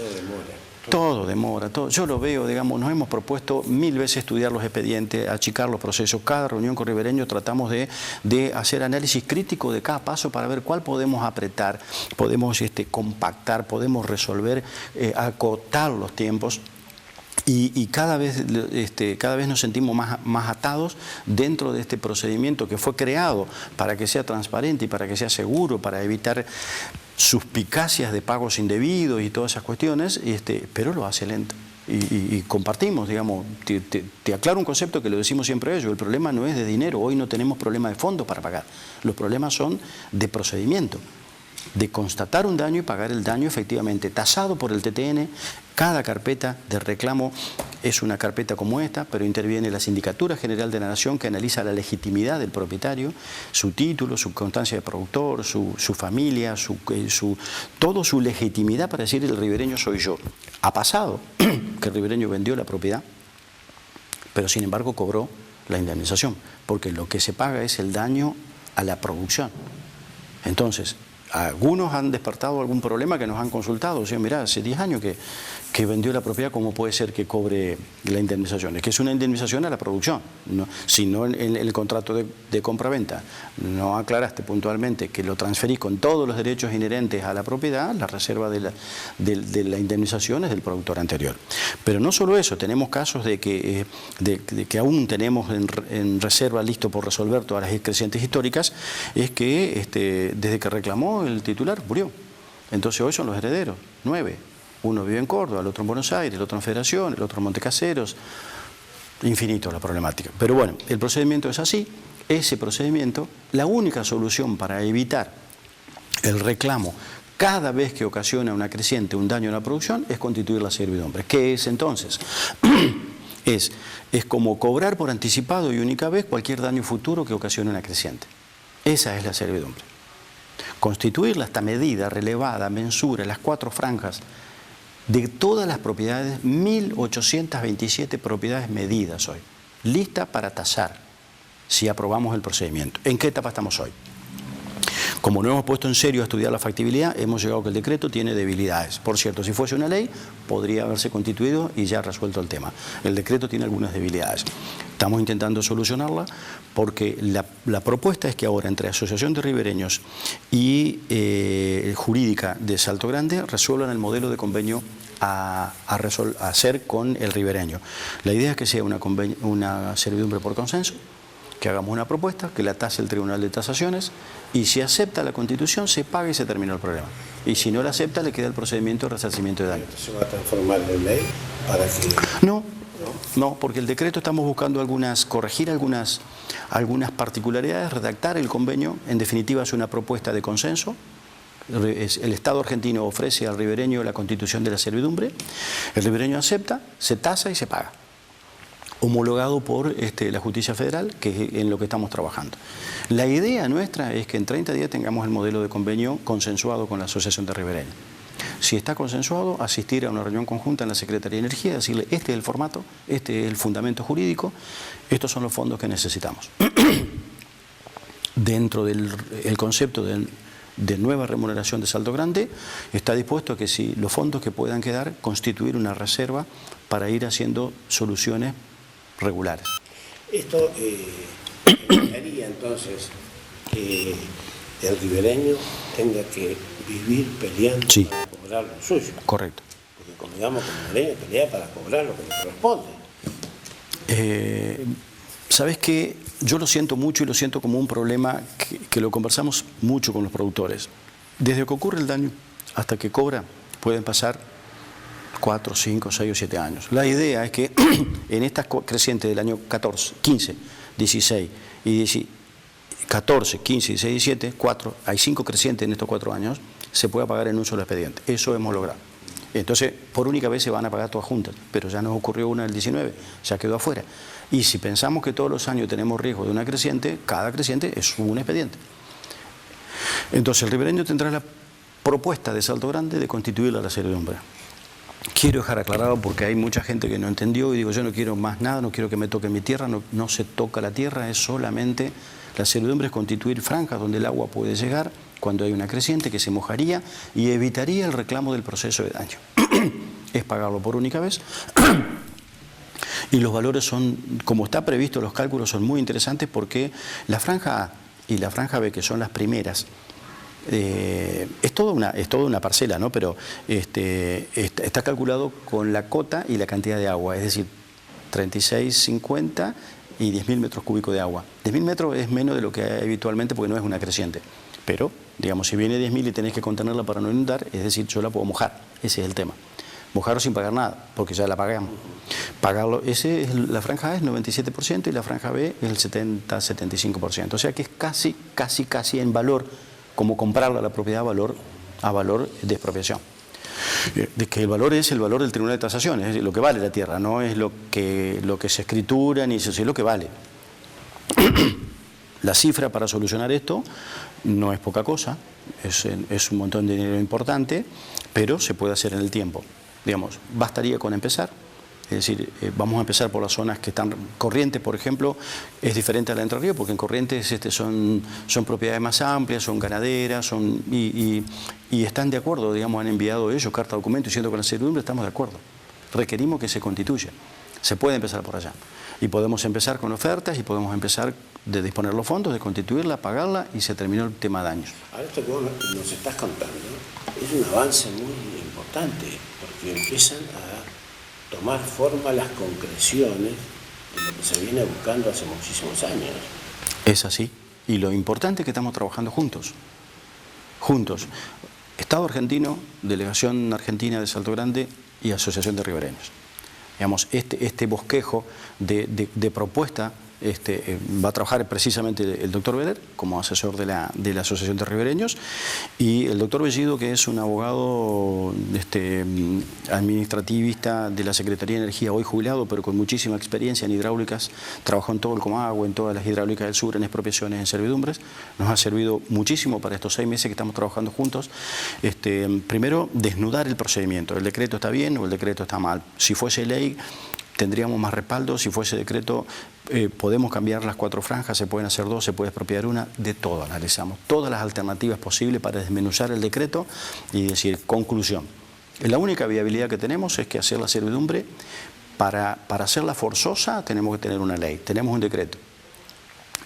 todo demora. Yo lo veo, digamos, nos hemos propuesto 1000 veces estudiar los expedientes, achicar los procesos. Cada reunión con ribereño tratamos de hacer análisis crítico de cada paso para ver cuál podemos apretar, podemos compactar, podemos resolver, acotar los tiempos. Y cada vez nos sentimos más atados dentro de este procedimiento que fue creado para que sea transparente y para que sea seguro, para evitar suspicacias de pagos indebidos y todas esas cuestiones, pero lo hace lento. Y compartimos, digamos, te aclaro un concepto que lo decimos siempre ellos: el problema no es de dinero, hoy no tenemos problema de fondos para pagar, los problemas son de procedimiento, de constatar un daño y pagar el daño efectivamente tasado por el TTN. Cada carpeta de reclamo es una carpeta como esta, pero interviene la Sindicatura General de la Nación, que analiza la legitimidad del propietario, su título, su constancia de productor, su familia, todo su legitimidad para decir el ribereño soy yo. Ha pasado que el ribereño vendió la propiedad, pero sin embargo cobró la indemnización, porque lo que se paga es el daño a la producción. Entonces, algunos han despertado algún problema que nos han consultado. O sea, mirá, hace 10 años que vendió la propiedad, ¿cómo puede ser que cobre la indemnización? Es que es una indemnización a la producción. No, si no en el contrato de compra-venta no aclaraste puntualmente que lo transferís con todos los derechos inherentes a la propiedad, la reserva de la indemnización es del productor anterior. Pero no solo eso, tenemos casos de que aún tenemos en reserva listo por resolver todas las crecientes históricas, es que desde que reclamó el titular murió. Entonces hoy son los herederos, 9. Uno vive en Córdoba, el otro en Buenos Aires, el otro en Federación, el otro en Montecaseros. Infinito la problemática. Pero bueno, el procedimiento es así. Ese procedimiento, la única solución para evitar el reclamo cada vez que ocasiona una creciente, un daño en la producción, es constituir la servidumbre. ¿Qué es entonces? Es como cobrar por anticipado y única vez cualquier daño futuro que ocasione una creciente. Esa es la servidumbre. Constituirla hasta medida, relevada, mensura, las 4 franjas de todas las propiedades, 1.827 propiedades medidas hoy, lista para tasar, si aprobamos el procedimiento. ¿En qué etapa estamos hoy? Como no hemos puesto en serio a estudiar la factibilidad, hemos llegado a que el decreto tiene debilidades. Por cierto, si fuese una ley, podría haberse constituido y ya resuelto el tema. El decreto tiene algunas debilidades. Estamos intentando solucionarla porque la propuesta es que ahora entre Asociación de Ribereños y Jurídica de Salto Grande resuelvan el modelo de convenio a hacer con el ribereño. La idea es que sea una servidumbre por consenso, que hagamos una propuesta, que la tase el Tribunal de Tasaciones, y si acepta la Constitución se paga y se termina el problema. Y si no la acepta le queda el procedimiento de resarcimiento de daño. ¿Se va a transformar en ley para que...? No, porque el decreto estamos buscando corregir algunas particularidades, redactar el convenio. En definitiva es una propuesta de consenso El Estado argentino ofrece al ribereño la constitución de la servidumbre, el ribereño acepta, se tasa y se paga, homologado por la Justicia Federal, que es en lo que estamos trabajando. La idea nuestra es que en 30 días tengamos el modelo de convenio consensuado con la Asociación de Ribereños. Si está consensuado, asistir a una reunión conjunta en la Secretaría de Energía, decirle, este es el formato, este es el fundamento jurídico, estos son los fondos que necesitamos. Dentro del concepto de nueva remuneración de Salto Grande, está dispuesto a que si los fondos que puedan quedar, constituir una reserva para ir haciendo soluciones regulares. Esto haría entonces que el ribereño tenga que vivir peleando Sí. para cobrar lo suyo. Correcto. Porque como digamos, como ribereño pelea para cobrar lo que le corresponde. ¿Sabes qué? Yo lo siento mucho y lo siento como un problema que lo conversamos mucho con los productores. Desde que ocurre el daño hasta que cobra pueden pasar 4, 5, 6 o 7 años. La idea es que en estas crecientes del año 14, 15, 16 y 14, 15, 16, 17, 4, hay 5 crecientes en estos 4 años, se puede pagar en un solo expediente. Eso hemos logrado. Entonces, por única vez se van a pagar todas juntas, pero ya nos ocurrió una del 19, ya quedó afuera. Y si pensamos que todos los años tenemos riesgo de una creciente, cada creciente es un expediente. Entonces, el ribereño tendrá la propuesta de Salto Grande de constituir la servidumbre. Quiero dejar aclarado porque hay mucha gente que no entendió y digo, yo no quiero más nada, no quiero que me toque mi tierra, no se toca la tierra, es solamente la servidumbre, es constituir franjas donde el agua puede llegar cuando hay una creciente que se mojaría y evitaría el reclamo del proceso de daño. Es pagarlo por única vez. Y los valores son, como está previsto, los cálculos son muy interesantes porque la franja A y la franja B, que son las primeras, es toda una parcela, ¿no? Pero está calculado con la cota y la cantidad de agua, es decir, 36,50 y 10.000 metros cúbicos de agua. 10.000 metros es menos de lo que hay habitualmente porque no es una creciente. Pero, digamos, si viene 10.000 y tenés que contenerla para no inundar, es decir, yo la puedo mojar. Ese es el tema. Mojarlo sin pagar nada, porque ya la pagamos. Pagarlo, la franja A es 97% y la franja B es el 70-75%. O sea que es casi en valor, como comprarla la propiedad a valor de expropiación. De que el valor es el valor del Tribunal de Tasación, es decir, lo que vale la tierra, no es lo que se escritura, ni eso, es lo que vale. La cifra para solucionar esto no es poca cosa, es un montón de dinero importante, pero se puede hacer en el tiempo. Digamos, bastaría con empezar. Es decir, vamos a empezar por las zonas que están... Corrientes, por ejemplo, es diferente a la de Entre Ríos, porque en Corrientes son propiedades más amplias, son ganaderas, y están de acuerdo, digamos, han enviado ellos carta documento diciendo que con la servidumbre estamos de acuerdo. Requerimos que se constituya. Se puede empezar por allá. Y podemos empezar con ofertas y podemos empezar de disponer los fondos, de constituirla, pagarla y se terminó el tema de daños. Ahora esto que vos nos estás contando es un avance muy importante, porque empiezan a tomar forma las concreciones de lo que se viene buscando hace muchísimos años. Es así. Y lo importante es que estamos trabajando juntos. Juntos. Estado argentino, Delegación Argentina de Salto Grande y Asociación de Ribereños. Digamos, este bosquejo de propuesta va a trabajar precisamente el doctor Beller como asesor de la Asociación de Ribereños y el doctor Bellido, que es un abogado administrativista de la Secretaría de Energía, hoy jubilado, pero con muchísima experiencia en hidráulicas, trabajó en todo el Comagua, en todas las hidráulicas del sur, en expropiaciones, en servidumbres. Nos ha servido muchísimo para estos 6 meses que estamos trabajando juntos. Primero, desnudar el procedimiento. ¿El decreto está bien o el decreto está mal? Si fuese ley, tendríamos más respaldo. Si fuese decreto, podemos cambiar las 4 franjas, se pueden hacer 2, se puede expropiar una, de todo analizamos, todas las alternativas posibles para desmenuzar el decreto y decir, conclusión. La única viabilidad que tenemos es que hacer la servidumbre, para hacerla forzosa tenemos que tener una ley, tenemos un decreto.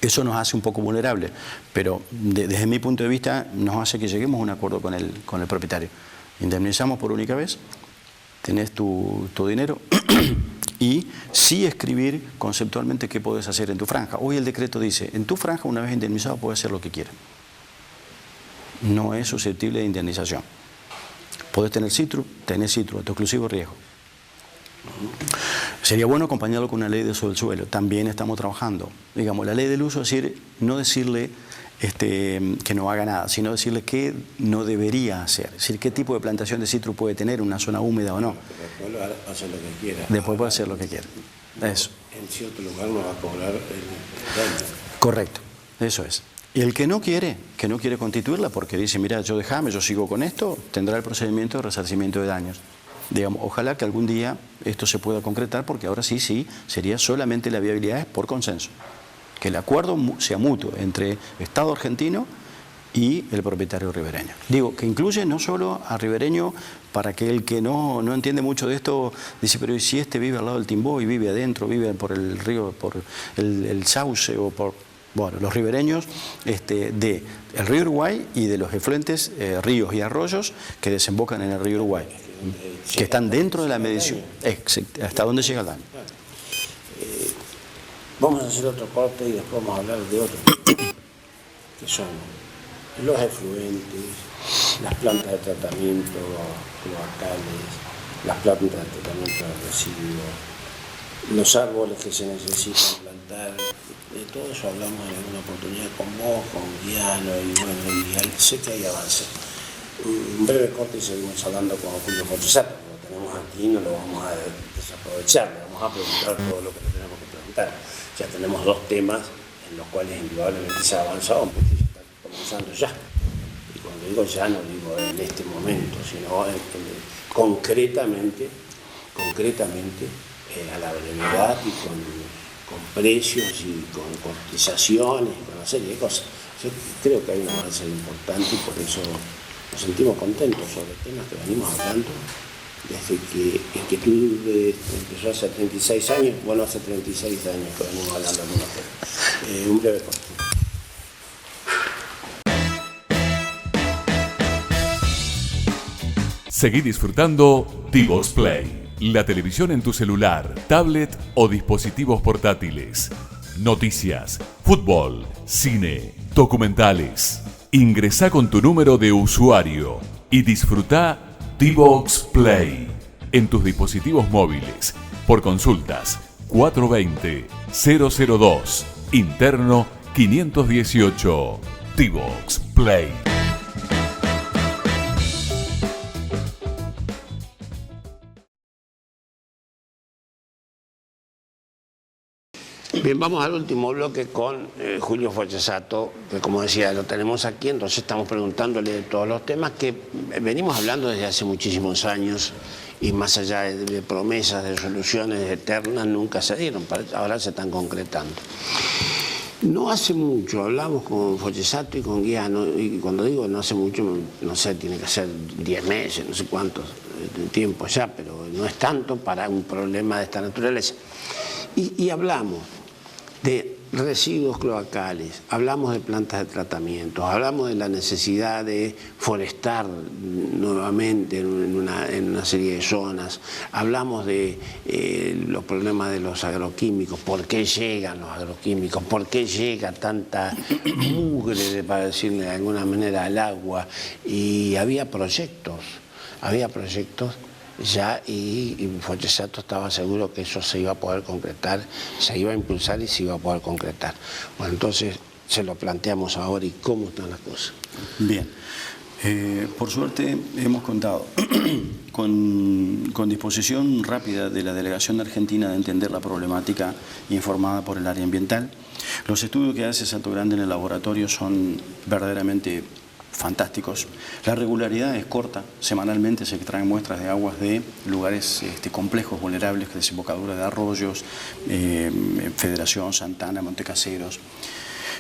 Eso nos hace un poco vulnerable, pero desde mi punto de vista nos hace que lleguemos a un acuerdo con el propietario. Indemnizamos por única vez, tenés tu dinero y sí escribir conceptualmente qué puedes hacer en tu franja. Hoy el decreto dice, en tu franja una vez indemnizado puedes hacer lo que quieras. No es susceptible de indemnización. Podés tener citru, tenés citru, a tu exclusivo riesgo. Sería bueno acompañarlo con una ley de uso del suelo. También estamos trabajando. Digamos, la ley del uso, es decir, no decirle que no haga nada, sino decirle qué no debería hacer, es decir, qué tipo de plantación de citro puede tener una zona húmeda o no. Después lo va a hacer lo que quiera. Después puede hacer lo que quiera. Eso. En cierto lugar no va a cobrar el daño. Correcto, eso es. Y el que no quiere constituirla porque dice, mira, yo déjame, yo sigo con esto, tendrá el procedimiento de resarcimiento de daños. Digamos, ojalá que algún día esto se pueda concretar, porque ahora sí, sería solamente la viabilidad es por consenso. Que el acuerdo sea mutuo entre Estado argentino y el propietario ribereño. Digo, que incluye no solo a ribereño, para que el que no entiende mucho de esto, dice, pero si este vive al lado del Timbó y vive adentro, vive por el río, por el Sauce o por... Bueno, los ribereños del río Uruguay y de los efluentes, ríos y arroyos que desembocan en el río Uruguay, que están dentro de la medición, hasta dónde llega el daño. Vamos a hacer otro corte y después vamos a hablar de otros, que son los efluentes, las plantas de tratamiento cloacales, las plantas de tratamiento de residuos, los árboles que se necesitan plantar. De todo eso hablamos en alguna oportunidad con vos, con Guiano, y bueno, y sé que hay avance. Un breve corte y seguimos hablando con Julio Fortusato, lo tenemos aquí, no lo vamos a desaprovechar, le vamos a preguntar todo lo que le tenemos que preguntar. Ya tenemos dos temas en los cuales indudablemente se ha avanzado, porque se está comenzando ya. Y cuando digo ya, no digo en este momento, sino concretamente a la brevedad y con precios y con cotizaciones, con una serie de cosas. Yo creo que hay un avance importante y por eso nos sentimos contentos sobre temas que venimos hablando desde que Inquietud empezó hace 36 años, bueno, hace 36 años que venimos hablando de algunos temas. Un breve corte. Seguí disfrutando Divox Play, la televisión en tu celular, tablet o dispositivos portátiles. Noticias, fútbol, cine, documentales. Ingresá con tu número de usuario y disfruta Divox Play en tus dispositivos móviles por consultas 420-002, interno 518. Divox Play. Bien, vamos al último bloque con Julio Fortusato, que como decía, lo tenemos aquí, entonces estamos preguntándole de todos los temas que venimos hablando desde hace muchísimos años y más allá de promesas, de soluciones eternas, nunca se dieron, ahora se están concretando. No hace mucho, hablamos con Fortusato y con Guiano, y cuando digo no hace mucho, no sé, tiene que ser 10 meses, no sé cuántos tiempo ya, pero no es tanto para un problema de esta naturaleza. Y hablamos de residuos cloacales, hablamos de plantas de tratamiento, hablamos de la necesidad de forestar nuevamente en una serie de zonas, hablamos de los problemas de los agroquímicos, por qué llegan los agroquímicos, por qué llega tanta mugre, para decirle de alguna manera, al agua, y había proyectos ya, y Fortusato estaba seguro que eso se iba a poder concretar, se iba a impulsar y se iba a poder concretar. Bueno, entonces se lo planteamos ahora y cómo están las cosas. Bien, por suerte hemos contado con disposición rápida de la Delegación de Argentina de entender la problemática informada por el área ambiental. Los estudios que hace Salto Grande en el laboratorio son verdaderamente fantásticos. La regularidad es corta, semanalmente se extraen muestras de aguas de lugares complejos, vulnerables, desembocaduras de arroyos, Federación, Santana, Montecaseros.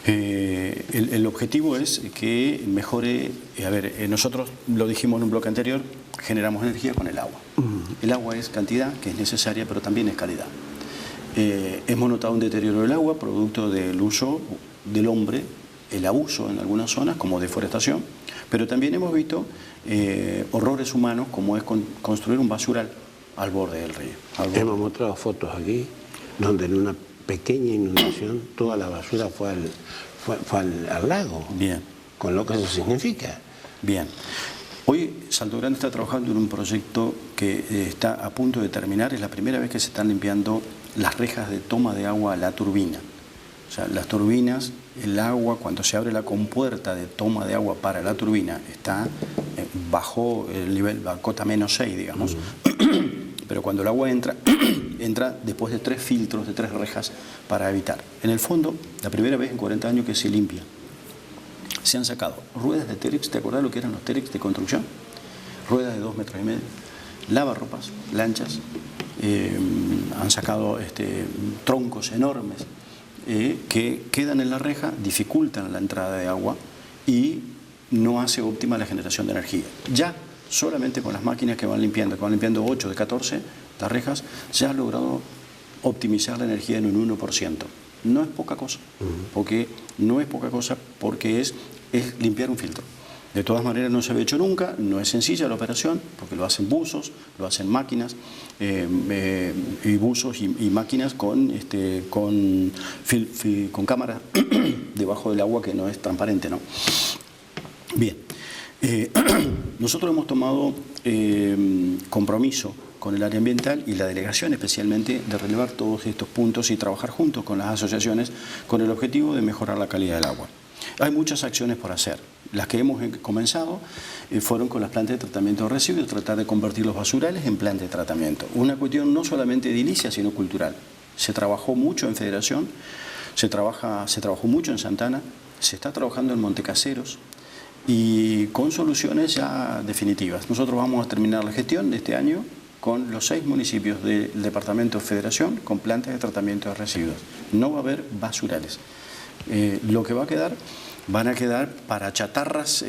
El objetivo es que mejore, nosotros lo dijimos en un bloque anterior, generamos energía con el agua. El agua es cantidad que es necesaria, pero también es calidad. Hemos notado un deterioro del agua producto del uso del hombre, el abuso en algunas zonas como deforestación, pero también hemos visto horrores humanos como es construir un basural al borde del río. Hemos mostrado fotos aquí donde en una pequeña inundación toda la basura fue al lago. Bien. Con lo que eso significa. Bien. Hoy Salto Grande está trabajando en un proyecto que está a punto de terminar. Es la primera vez que se están limpiando las rejas de toma de agua a la turbina. O sea, las turbinas, el agua, cuando se abre la compuerta de toma de agua para la turbina, está bajo el nivel, a cota -6, digamos. Pero cuando el agua entra, entra después de 3 filtros, de 3 rejas para evitar. En el fondo, la primera vez en 40 años que se limpia. Se han sacado ruedas de Terex, ¿te acordás lo que eran los Terex de construcción? Ruedas de 2,5 metros, lavarropas, lanchas, han sacado troncos enormes que quedan en la reja, dificultan la entrada de agua y no hace óptima la generación de energía. Ya solamente con las máquinas que van limpiando 8 de 14, las rejas, se ha logrado optimizar la energía en un 1%. No es poca cosa, porque es limpiar un filtro. De todas maneras no se había hecho nunca, no es sencilla la operación, porque lo hacen buzos, lo hacen máquinas, y buzos y máquinas con cámaras debajo del agua que no es transparente, ¿no? Bien, nosotros hemos tomado compromiso con el área ambiental y la delegación especialmente de relevar todos estos puntos y trabajar juntos con las asociaciones con el objetivo de mejorar la calidad del agua. Hay muchas acciones por hacer. Las que hemos comenzado fueron con las plantas de tratamiento de residuos, tratar de convertir los basurales en plantas de tratamiento. Una cuestión no solamente edilicia, sino cultural. Se trabajó mucho en Federación, se trabajó mucho en Santana, se está trabajando en Montecaseros y con soluciones ya definitivas. Nosotros vamos a terminar la gestión de este año con los 6 municipios del departamento de Federación con plantas de tratamiento de residuos. No va a haber basurales. Lo que va a quedar, van a quedar para chatarras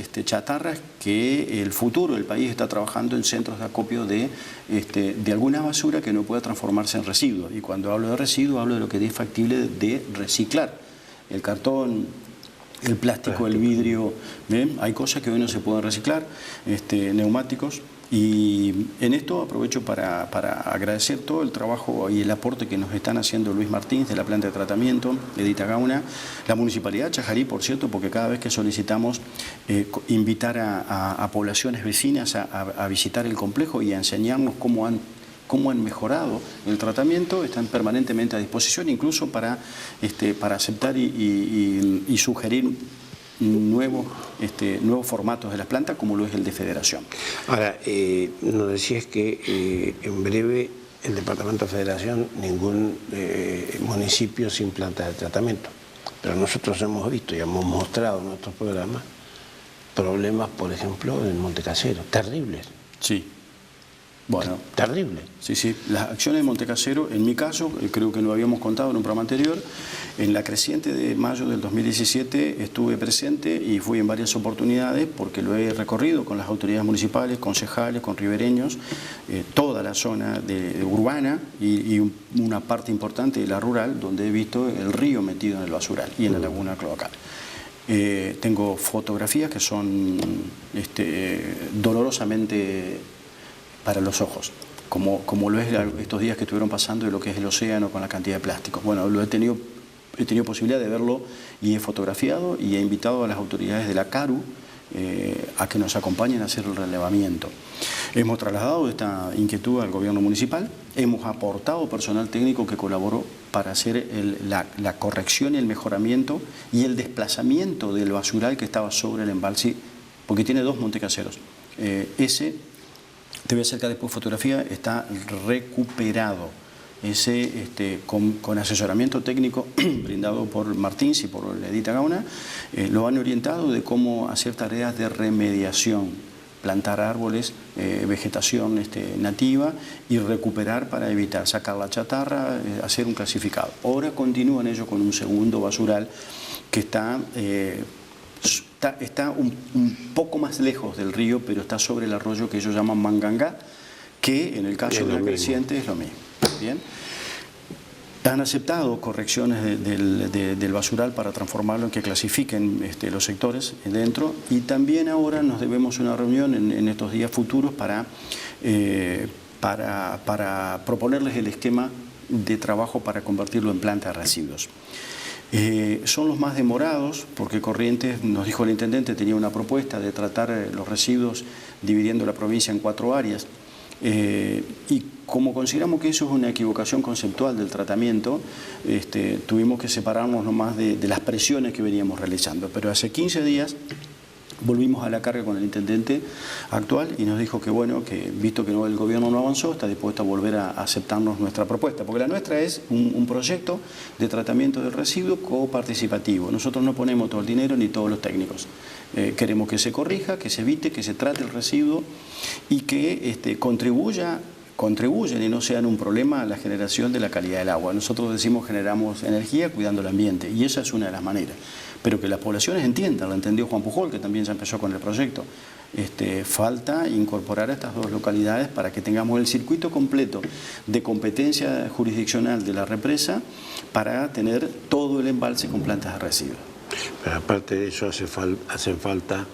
que el futuro del país está trabajando en centros de acopio de alguna basura que no pueda transformarse en residuos. Y cuando hablo de residuos, hablo de lo que es factible de reciclar. El cartón, el plástico, el vidrio, ¿ven? Hay cosas que hoy no se pueden reciclar, neumáticos. Y en esto aprovecho para agradecer todo el trabajo y el aporte que nos están haciendo Luis Martínez de la planta de tratamiento, Edita Gauna, la Municipalidad de Chajarí, por cierto, porque cada vez que solicitamos invitar a poblaciones vecinas a visitar el complejo y a enseñarnos cómo han mejorado el tratamiento, están permanentemente a disposición, incluso para aceptar y sugerir nuevos formatos de las plantas, como lo es el de Federación. Ahora, nos decías que en breve el Departamento de Federación, ningún municipio sin planta de tratamiento. Pero nosotros hemos visto y hemos mostrado en nuestros programas problemas, por ejemplo, en Montecasero, terribles. Sí. Bueno, terrible. Sí. Las acciones de Montecasero, en mi caso, creo que lo habíamos contado en un programa anterior, en la creciente de mayo del 2017 estuve presente y fui en varias oportunidades porque lo he recorrido con las autoridades municipales, concejales, con ribereños, toda la zona urbana y una parte importante de la rural, donde he visto el río metido en el basural y en la laguna cloacal. Tengo fotografías que son dolorosamente para los ojos, como lo es estos días que estuvieron pasando de lo que es el océano con la cantidad de plásticos. Bueno, he tenido posibilidad de verlo y he fotografiado y he invitado a las autoridades de la CARU a que nos acompañen a hacer el relevamiento. Hemos trasladado esta inquietud al gobierno municipal, hemos aportado personal técnico que colaboró para hacer la corrección y el mejoramiento y el desplazamiento del basural que estaba sobre el embalse, porque tiene 2 montecaseros. Te voy a acercar después fotografía, está recuperado. Con asesoramiento técnico brindado por Martínez y por Edita Gauna, lo han orientado de cómo hacer tareas de remediación, plantar árboles, vegetación nativa y recuperar para evitar sacar la chatarra, hacer un clasificado. Ahora continúan ellos con un segundo basural que está un poco más lejos del río, pero está sobre el arroyo que ellos llaman Mangangá, que en el caso de la creciente es lo mismo. Bien. Han aceptado correcciones del basural para transformarlo en que clasifiquen los sectores dentro, y también ahora nos debemos una reunión en estos días futuros para proponerles el esquema de trabajo para convertirlo en planta de residuos. Son los más demorados porque Corrientes, nos dijo el intendente, tenía una propuesta de tratar los residuos dividiendo la provincia en 4 áreas. Y como consideramos que eso es una equivocación conceptual del tratamiento, tuvimos que separarnos nomás de las presiones que veníamos realizando. Pero hace 15 días volvimos a la carga con el intendente actual y nos dijo que bueno, que visto que el gobierno no avanzó, está dispuesto a volver a aceptarnos nuestra propuesta, porque la nuestra es un proyecto de tratamiento del residuo coparticipativo. Nosotros no ponemos todo el dinero ni todos los técnicos. Queremos que se corrija, que se evite, que se trate el residuo y que contribuyan y no sean un problema a la generación de la calidad del agua. Nosotros decimos generamos energía cuidando el ambiente y esa es una de las maneras. Pero que las poblaciones entiendan, lo entendió Juan Pujol, que también ya empezó con el proyecto. Falta incorporar a estas dos localidades para que tengamos el circuito completo de competencia jurisdiccional de la represa para tener todo el embalse con plantas de residuos. Pero aparte de eso hace falta,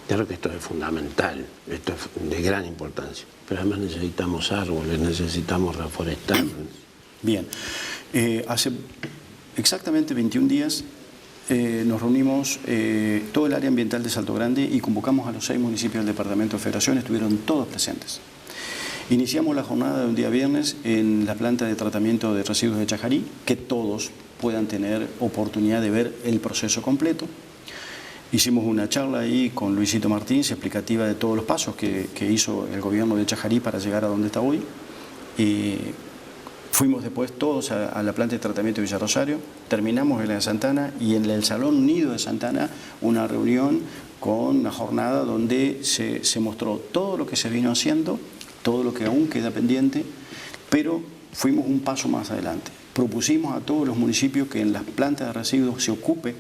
yo creo que esto es fundamental, esto es de gran importancia, pero además necesitamos árboles, necesitamos reforestar. Bien, hace exactamente 21 días nos reunimos todo el área ambiental de Salto Grande y convocamos a los 6 municipios del departamento de Federación, estuvieron todos presentes. Iniciamos la jornada de un día viernes en la planta de tratamiento de residuos de Chajarí, que todos puedan tener oportunidad de ver el proceso completo. Hicimos una charla ahí con Luisito Martínez explicativa de todos los pasos que hizo el gobierno de Chajarí para llegar a donde está hoy. Fuimos después todos a la planta de tratamiento de Villa Rosario, terminamos en la de Santana y en el Salón Unido de Santana una reunión con una jornada donde se mostró todo lo que se vino haciendo, todo lo que aún queda pendiente, pero fuimos un paso más adelante. Propusimos a todos los municipios que en las plantas de residuos se ocupe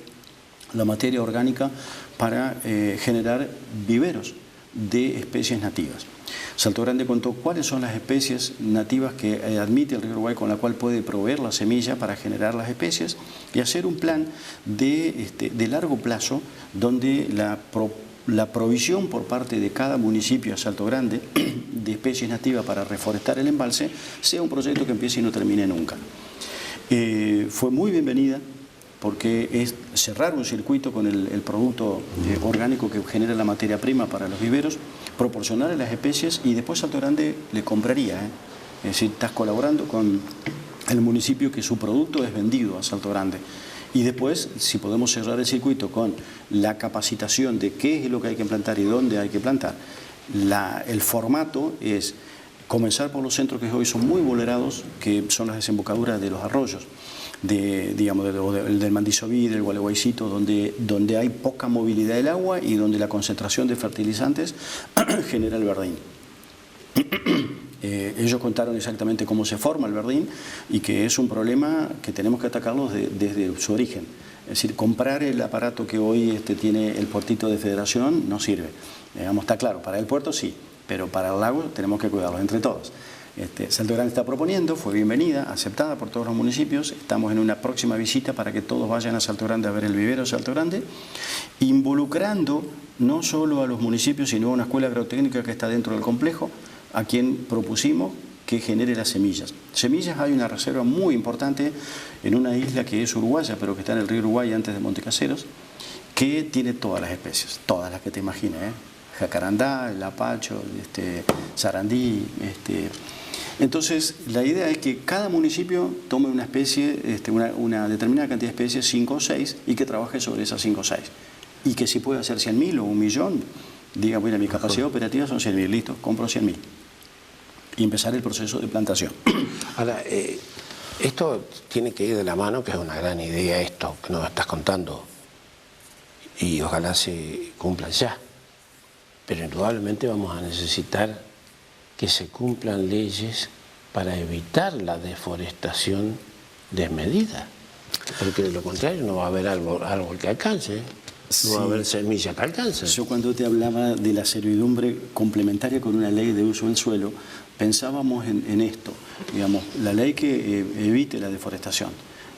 la materia orgánica para generar viveros de especies nativas. Salto Grande contó cuáles son las especies nativas que admite el río Uruguay con la cual puede proveer la semilla para generar las especies y hacer un plan de largo plazo donde la provisión por parte de cada municipio a Salto Grande de especies nativas para reforestar el embalse sea un proyecto que empiece y no termine nunca. Fue muy bienvenida porque es cerrar un circuito con el producto orgánico que genera la materia prima para los viveros, proporcionarle las especies y después Salto Grande le compraría. Es decir, estás colaborando con el municipio que su producto es vendido a Salto Grande. Y después, si podemos cerrar el circuito con la capacitación de qué es lo que hay que plantar y dónde hay que plantar, el formato es comenzar por los centros que hoy son muy vulnerados, que son las desembocaduras de los arroyos, del Mandisoví, del Gualeguaycito, donde hay poca movilidad del agua y donde la concentración de fertilizantes genera el verdín. Ellos contaron exactamente cómo se forma el verdín y que es un problema que tenemos que atacarlo desde su origen. Es decir, comprar el aparato que hoy tiene el puertito de Federación no sirve. Está claro, para el puerto sí, pero para el lago tenemos que cuidarlo entre todos. Salto Grande está proponiendo, fue bienvenida, aceptada por todos los municipios. Estamos en una próxima visita para que todos vayan a Salto Grande a ver el vivero de Salto Grande, involucrando no solo a los municipios, sino a una escuela agrotécnica que está dentro del complejo, a quien propusimos que genere las semillas. Semillas, hay una reserva muy importante en una isla que es uruguaya, pero que está en el río Uruguay antes de Montecaseros, que tiene todas las especies, todas las que te imagines, jacarandá, el apacho, sarandí. Entonces, la idea es que cada municipio tome una especie, una determinada cantidad de especies, 5 o 6, y que trabaje sobre esas 5 o 6. Y que si puede hacer 100.000 o 1.000.000, diga, bueno, mi capacidad operativa son 100.000, listo, compro 100.000. Y empezar el proceso de plantación. Ahora, esto tiene que ir de la mano, que es una gran idea esto que nos estás contando, y ojalá se cumpla ya. Pero indudablemente vamos a necesitar que se cumplan leyes para evitar la deforestación desmedida, porque de lo contrario no va a haber árbol que alcance, no va a haber semilla que alcance. Yo cuando te hablaba de la servidumbre complementaria con una ley de uso del suelo, pensábamos en esto, digamos, la ley que evite la deforestación.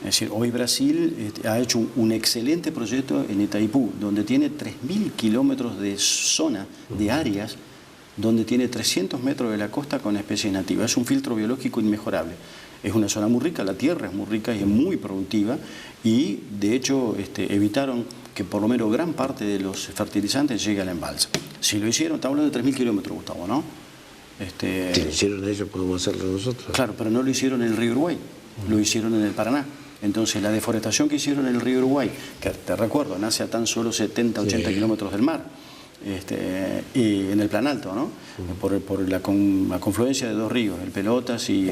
Es decir, hoy Brasil ha hecho un excelente proyecto en Itaipú, donde tiene 3.000 kilómetros de zona, de áreas, donde tiene 300 metros de la costa con especies nativas. Es un filtro biológico inmejorable. Es una zona muy rica, la tierra es muy rica y es muy productiva y de hecho evitaron que por lo menos gran parte de los fertilizantes llegue al embalse. Si lo hicieron, estamos hablando de 3.000 kilómetros, Gustavo, ¿no? Si lo hicieron ellos, podemos hacerlo nosotros. Claro, pero no lo hicieron en el río Uruguay, lo hicieron en el Paraná. Entonces la deforestación que hicieron en el río Uruguay, que te recuerdo, nace a tan solo 70, 80 kilómetros del mar, y en el Planalto, ¿no? Por la confluencia de dos ríos, el Pelotas y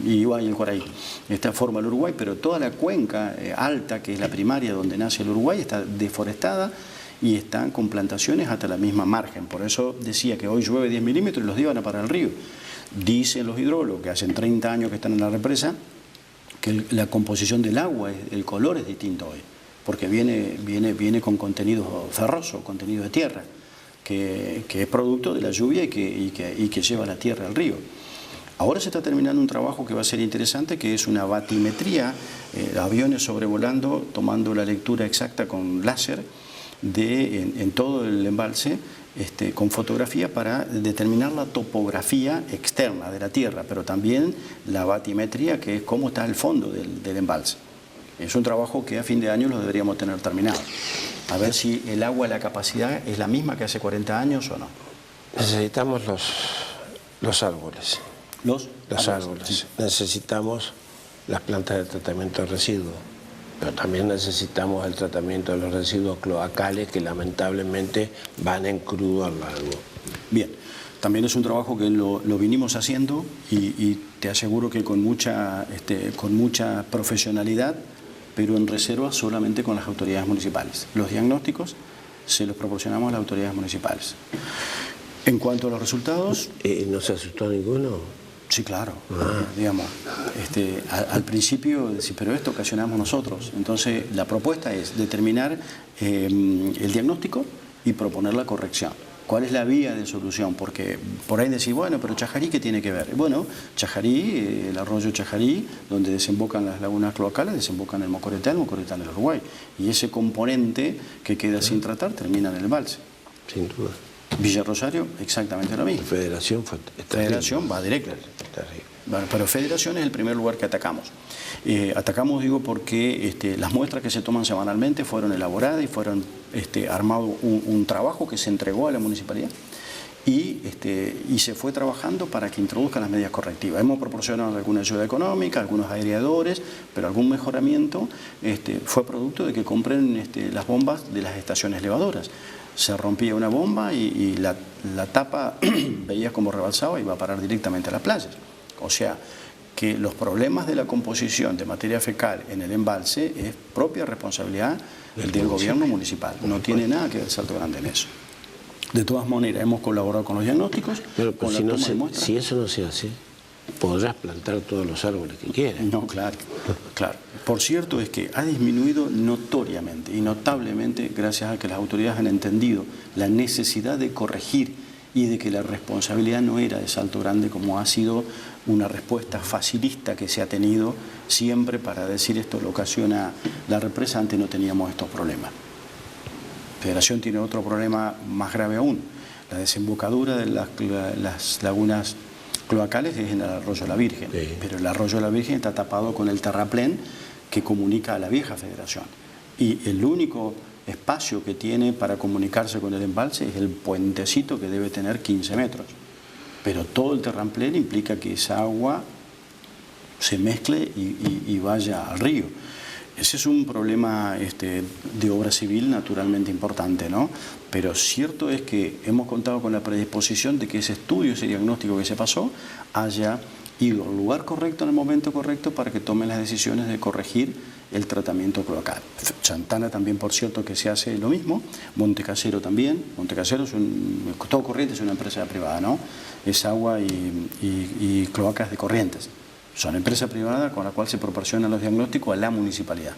Iguay y el Cuaraí. Esta forma el Uruguay, pero toda la cuenca alta, que es la primaria donde nace el Uruguay, está deforestada y están con plantaciones hasta la misma margen. Por eso decía que hoy llueve 10 milímetros y los días van a parar el río. Dicen los hidrólogos, que hacen 30 años que están en la represa, que la composición del agua, el color es distinto hoy, porque viene con contenido ferroso, contenido de tierra, que es producto de la lluvia y que lleva la tierra al río. Ahora se está terminando un trabajo que va a ser interesante, que es una batimetría, aviones sobrevolando, tomando la lectura exacta con láser en todo el embalse, con fotografía para determinar la topografía externa de la tierra, pero también la batimetría, que es cómo está el fondo del embalse. Es un trabajo que a fin de año lo deberíamos tener terminado. A ver si el agua, la capacidad es la misma que hace 40 años o no. Necesitamos los árboles. ¿Los árboles? Sí. Necesitamos las plantas de tratamiento de residuos, pero también necesitamos el tratamiento de los residuos cloacales que lamentablemente van en crudo al lago. Bien, también es un trabajo que lo vinimos haciendo y te aseguro que con mucha profesionalidad, pero en reserva solamente con las autoridades municipales. Los diagnósticos se los proporcionamos a las autoridades municipales. En cuanto a los resultados... ¿No se asustó ninguno? Sí, claro. Digamos, al principio, pero esto ocasionamos nosotros. Entonces, la propuesta es determinar el diagnóstico y proponer la corrección. ¿Cuál es la vía de solución? Porque por ahí decís, bueno, pero Chajarí, ¿qué tiene que ver? Bueno, Chajarí, el arroyo Chajarí, donde desembocan las lagunas cloacales, desembocan el Mocoretá en el Uruguay. Y ese componente que queda sin tratar termina en el embalse. Sin duda. Villa Rosario, exactamente lo mismo. Federación va directo. Bueno, pero Federación es el primer lugar que atacamos. Atacamos, digo, porque las muestras que se toman semanalmente fueron elaboradas y fueron armado un trabajo que se entregó a la municipalidad y se fue trabajando para que introduzcan las medidas correctivas. Hemos proporcionado alguna ayuda económica, algunos aireadores, pero algún mejoramiento fue producto de que compren las bombas de las estaciones elevadoras. Se rompía una bomba y la tapa veías como rebalsaba y iba a parar directamente a las playas. O sea, que los problemas de la composición de materia fecal en el embalse es propia responsabilidad del gobierno municipal. No tiene nada que ver Salto Grande en eso. De todas maneras, hemos colaborado con los diagnósticos, pero con si la toma de muestras. Si eso no se hace, podrás plantar todos los árboles que quieras. No, claro. Por cierto, es que ha disminuido notoriamente y notablemente gracias a que las autoridades han entendido la necesidad de corregir y de que la responsabilidad no era de Salto Grande, como ha sido una respuesta facilista que se ha tenido siempre para decir esto lo ocasiona la represa. Antes no teníamos estos problemas. Federación tiene otro problema más grave aún. La desembocadura de las lagunas cloacales es en el arroyo La Virgen, sí. Pero el arroyo La Virgen está tapado con el terraplén que comunica a la vieja Federación. Y el único espacio que tiene para comunicarse con el embalse es el puentecito que debe tener 15 metros. Pero todo el terraplén implica que esa agua se mezcle y vaya al río. Ese es un problema de obra civil naturalmente importante, ¿no? Pero cierto es que hemos contado con la predisposición de que ese estudio, ese diagnóstico que se pasó, haya ido al lugar correcto en el momento correcto para que tomen las decisiones de corregir el tratamiento cloacal. Santana también, por cierto, que se hace lo mismo. Montecasero también. Montecasero todo Corrientes es una empresa privada, ¿no? Es agua y cloacas de Corrientes. Son empresas privadas con la cual se proporcionan los diagnósticos a la municipalidad.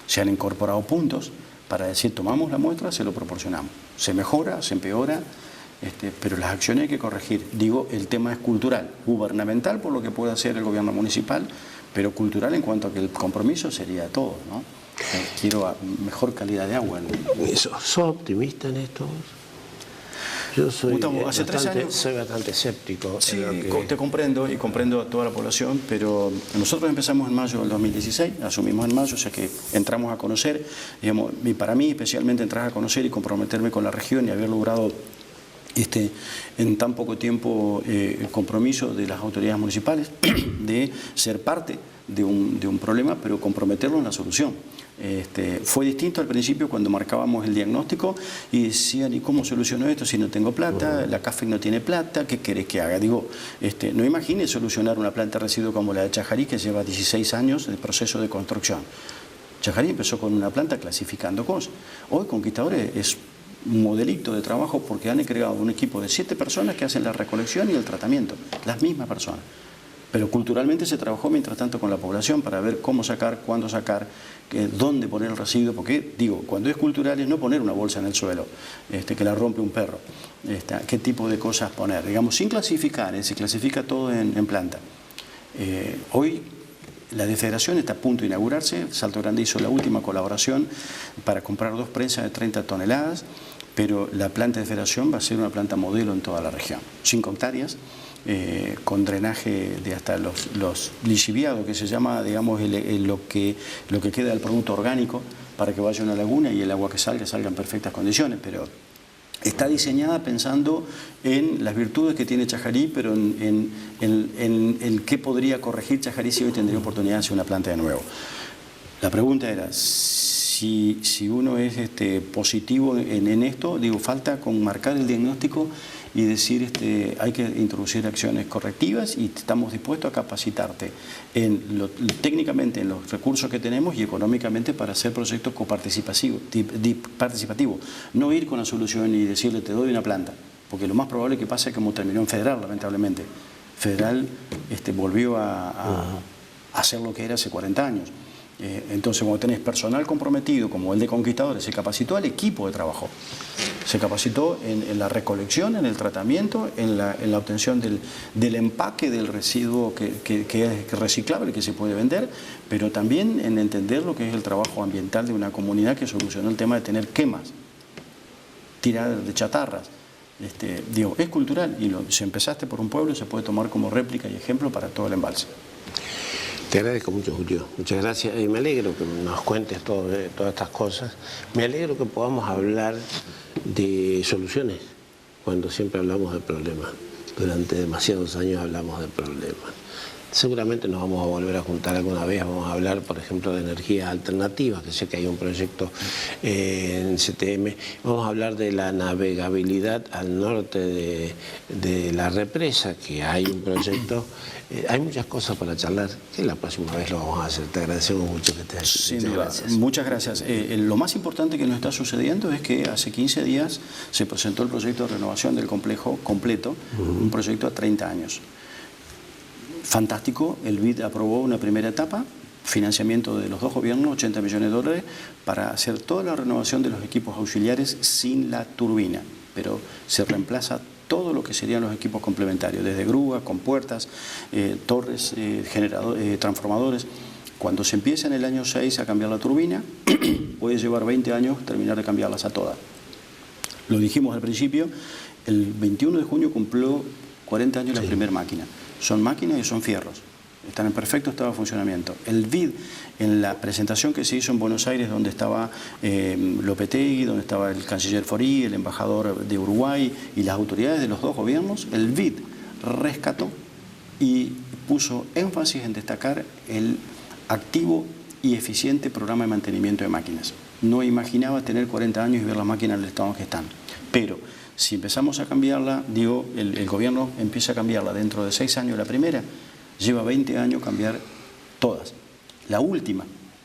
Se han incorporado puntos para decir, tomamos la muestra, se lo proporcionamos. Se mejora, se empeora, pero las acciones hay que corregir. Digo, el tema es cultural, gubernamental por lo que puede hacer el gobierno municipal, pero cultural en cuanto a que el compromiso sería de todos, ¿no? Quiero mejor calidad de agua. ¿Sos optimista en esto? Yo soy, Gustavo, hace 3 años... soy bastante escéptico. Sí, te comprendo y comprendo a toda la población, pero nosotros empezamos en mayo del 2016, asumimos en mayo, o sea que entramos a conocer, digamos, y para mí especialmente entrar a conocer y comprometerme con la región y haber logrado en tan poco tiempo el compromiso de las autoridades municipales de ser parte de un problema, pero comprometerlo en la solución. Fue distinto al principio cuando marcábamos el diagnóstico y decían, ¿y cómo soluciono esto si no tengo plata? La CAFEC no tiene plata, ¿qué querés que haga? Digo, no imagines solucionar una planta de residuos como la de Chajarí, que lleva 16 años de proceso de construcción. Chajarí empezó con una planta clasificando cosas. Hoy Conquistadores es un modelito de trabajo porque han creado un equipo de 7 personas que hacen la recolección y el tratamiento, las mismas personas. Pero culturalmente se trabajó mientras tanto con la población para ver cómo sacar, cuándo sacar, dónde poner el residuo, porque digo, cuando es cultural es no poner una bolsa en el suelo, que la rompe un perro, qué tipo de cosas poner, digamos, sin clasificar, se clasifica todo en planta. Hoy la de Federación está a punto de inaugurarse. Salto Grande hizo la última colaboración para comprar 2 prensas de 30 toneladas, pero la planta de Federación va a ser una planta modelo en toda la región, 5 hectáreas, con drenaje de hasta los lixiviados, que se llama, digamos, lo que queda del producto orgánico para que vaya a una laguna y el agua que salga en perfectas condiciones, pero está diseñada pensando en las virtudes que tiene Chajarí, pero en qué podría corregir Chajarí si hoy tendría oportunidad de hacer una planta de nuevo. La pregunta era, si uno es positivo en esto, digo, falta con marcar el diagnóstico y decir, hay que introducir acciones correctivas y estamos dispuestos a capacitarte técnicamente en los recursos que tenemos y económicamente para hacer proyectos coparticipativos. No ir con la solución y decirle, te doy una planta, porque lo más probable que pase es como terminó en Federal, lamentablemente. Federal volvió a hacer lo que era hace 40 años. Entonces, cuando tenés personal comprometido como el de Conquistadores, se capacitó al equipo de trabajo, se capacitó en la recolección, en el tratamiento, en la obtención del empaque del residuo que es reciclable, que se puede vender, pero también en entender lo que es el trabajo ambiental de una comunidad que solucionó el tema de tener quemas, tirar de chatarras. Digo, es cultural y si empezaste por un pueblo se puede tomar como réplica y ejemplo para todo el embalse. Te agradezco mucho, Julio. Muchas gracias. Y me alegro que nos cuentes todas estas cosas. Me alegro que podamos hablar de soluciones cuando siempre hablamos de problemas. Durante demasiados años hablamos de problemas. Seguramente nos vamos a volver a juntar alguna vez, vamos a hablar, por ejemplo, de energías alternativas, que sé que hay un proyecto en CTM. Vamos a hablar de la navegabilidad al norte de la represa, que hay un proyecto. Hay muchas cosas para charlar, que la próxima vez lo vamos a hacer. Te agradecemos mucho que estés aquí. Muchas gracias. Lo más importante que nos está sucediendo es que hace 15 días se presentó el proyecto de renovación del complejo completo, un proyecto a 30 años. Fantástico, el BID aprobó una primera etapa, financiamiento de los 2 gobiernos, $80 millones, para hacer toda la renovación de los equipos auxiliares sin la turbina, pero se reemplaza todo lo que serían los equipos complementarios, desde grúas, compuertas, torres, transformadores. Cuando se empieza en el año 6 a cambiar la turbina, puede llevar 20 años terminar de cambiarlas a todas. Lo dijimos al principio, el 21 de junio cumplió 40 años la primera máquina. Son máquinas y son fierros. Están en perfecto estado de funcionamiento. El BID, en la presentación que se hizo en Buenos Aires, donde estaba Lopetegui, donde estaba el canciller Forí, el embajador de Uruguay y las autoridades de los 2 gobiernos, el BID rescató y puso énfasis en destacar el activo y eficiente programa de mantenimiento de máquinas. No imaginaba tener 40 años y ver las máquinas en el estado que están. Pero si empezamos a cambiarla, digo, el gobierno empieza a cambiarla dentro de 6 años la primera, lleva 20 años cambiar todas. La última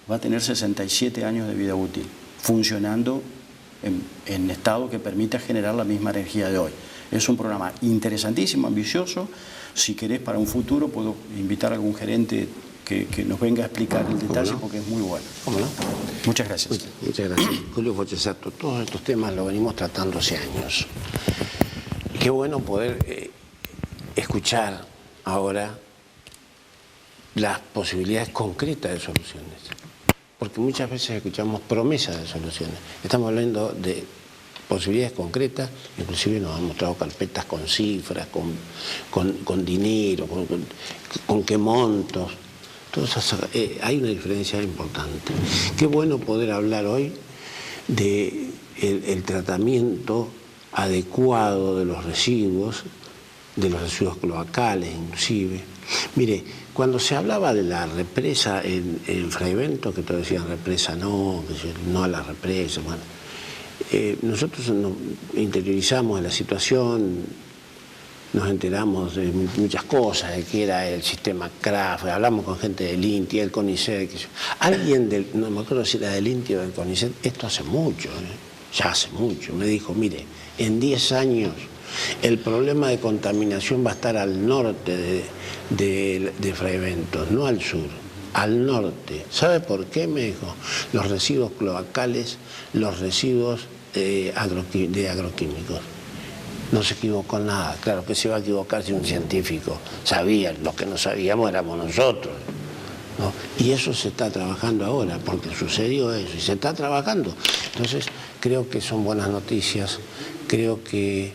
va a tener 67 años de vida útil, funcionando en estado que permita generar la misma energía de hoy. Es un programa interesantísimo, ambicioso. Si querés para un futuro puedo invitar a algún gerente que nos venga a explicar el detalle, porque es muy bueno. ¿Cómo no? Muchas gracias. Muchas gracias. Julio Fochesato, todos estos temas los venimos tratando hace años. Y qué bueno poder escuchar ahora las posibilidades concretas de soluciones. Porque muchas veces escuchamos promesas de soluciones. Estamos hablando de posibilidades concretas, inclusive nos han mostrado carpetas con cifras, con dinero, con qué montos. Entonces, hay una diferencia importante. Qué bueno poder hablar hoy del tratamiento adecuado de los residuos cloacales inclusive. Mire, cuando se hablaba de la represa en Fray Bento, que todos decían represa no a la represa, bueno, nosotros nos interiorizamos de la situación, nos enteramos de muchas cosas, de qué era el sistema CRAF, hablamos con gente del INTI, del CONICET, alguien no me acuerdo si era del INTI o del CONICET, esto hace mucho, ya hace mucho, me dijo, mire, en 10 años el problema de contaminación va a estar al norte de Fray Bento, no al sur, al norte. ¿Sabe por qué? Me dijo, los residuos cloacales, los residuos de agroquímicos. No se equivocó nada, claro que se iba a equivocar si un científico sabía, los que no sabíamos éramos nosotros, ¿no? Y eso se está trabajando ahora, porque sucedió eso, y se está trabajando. Entonces, creo que son buenas noticias, creo que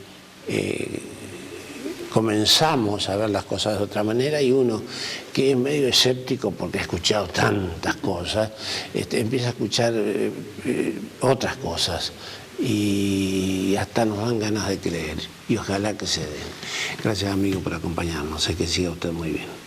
comenzamos a ver las cosas de otra manera, y uno que es medio escéptico porque ha escuchado tantas cosas, empieza a escuchar otras cosas y hasta nos dan ganas de creer, y ojalá que se den. Gracias, amigo, por acompañarnos, sé que siga usted muy bien.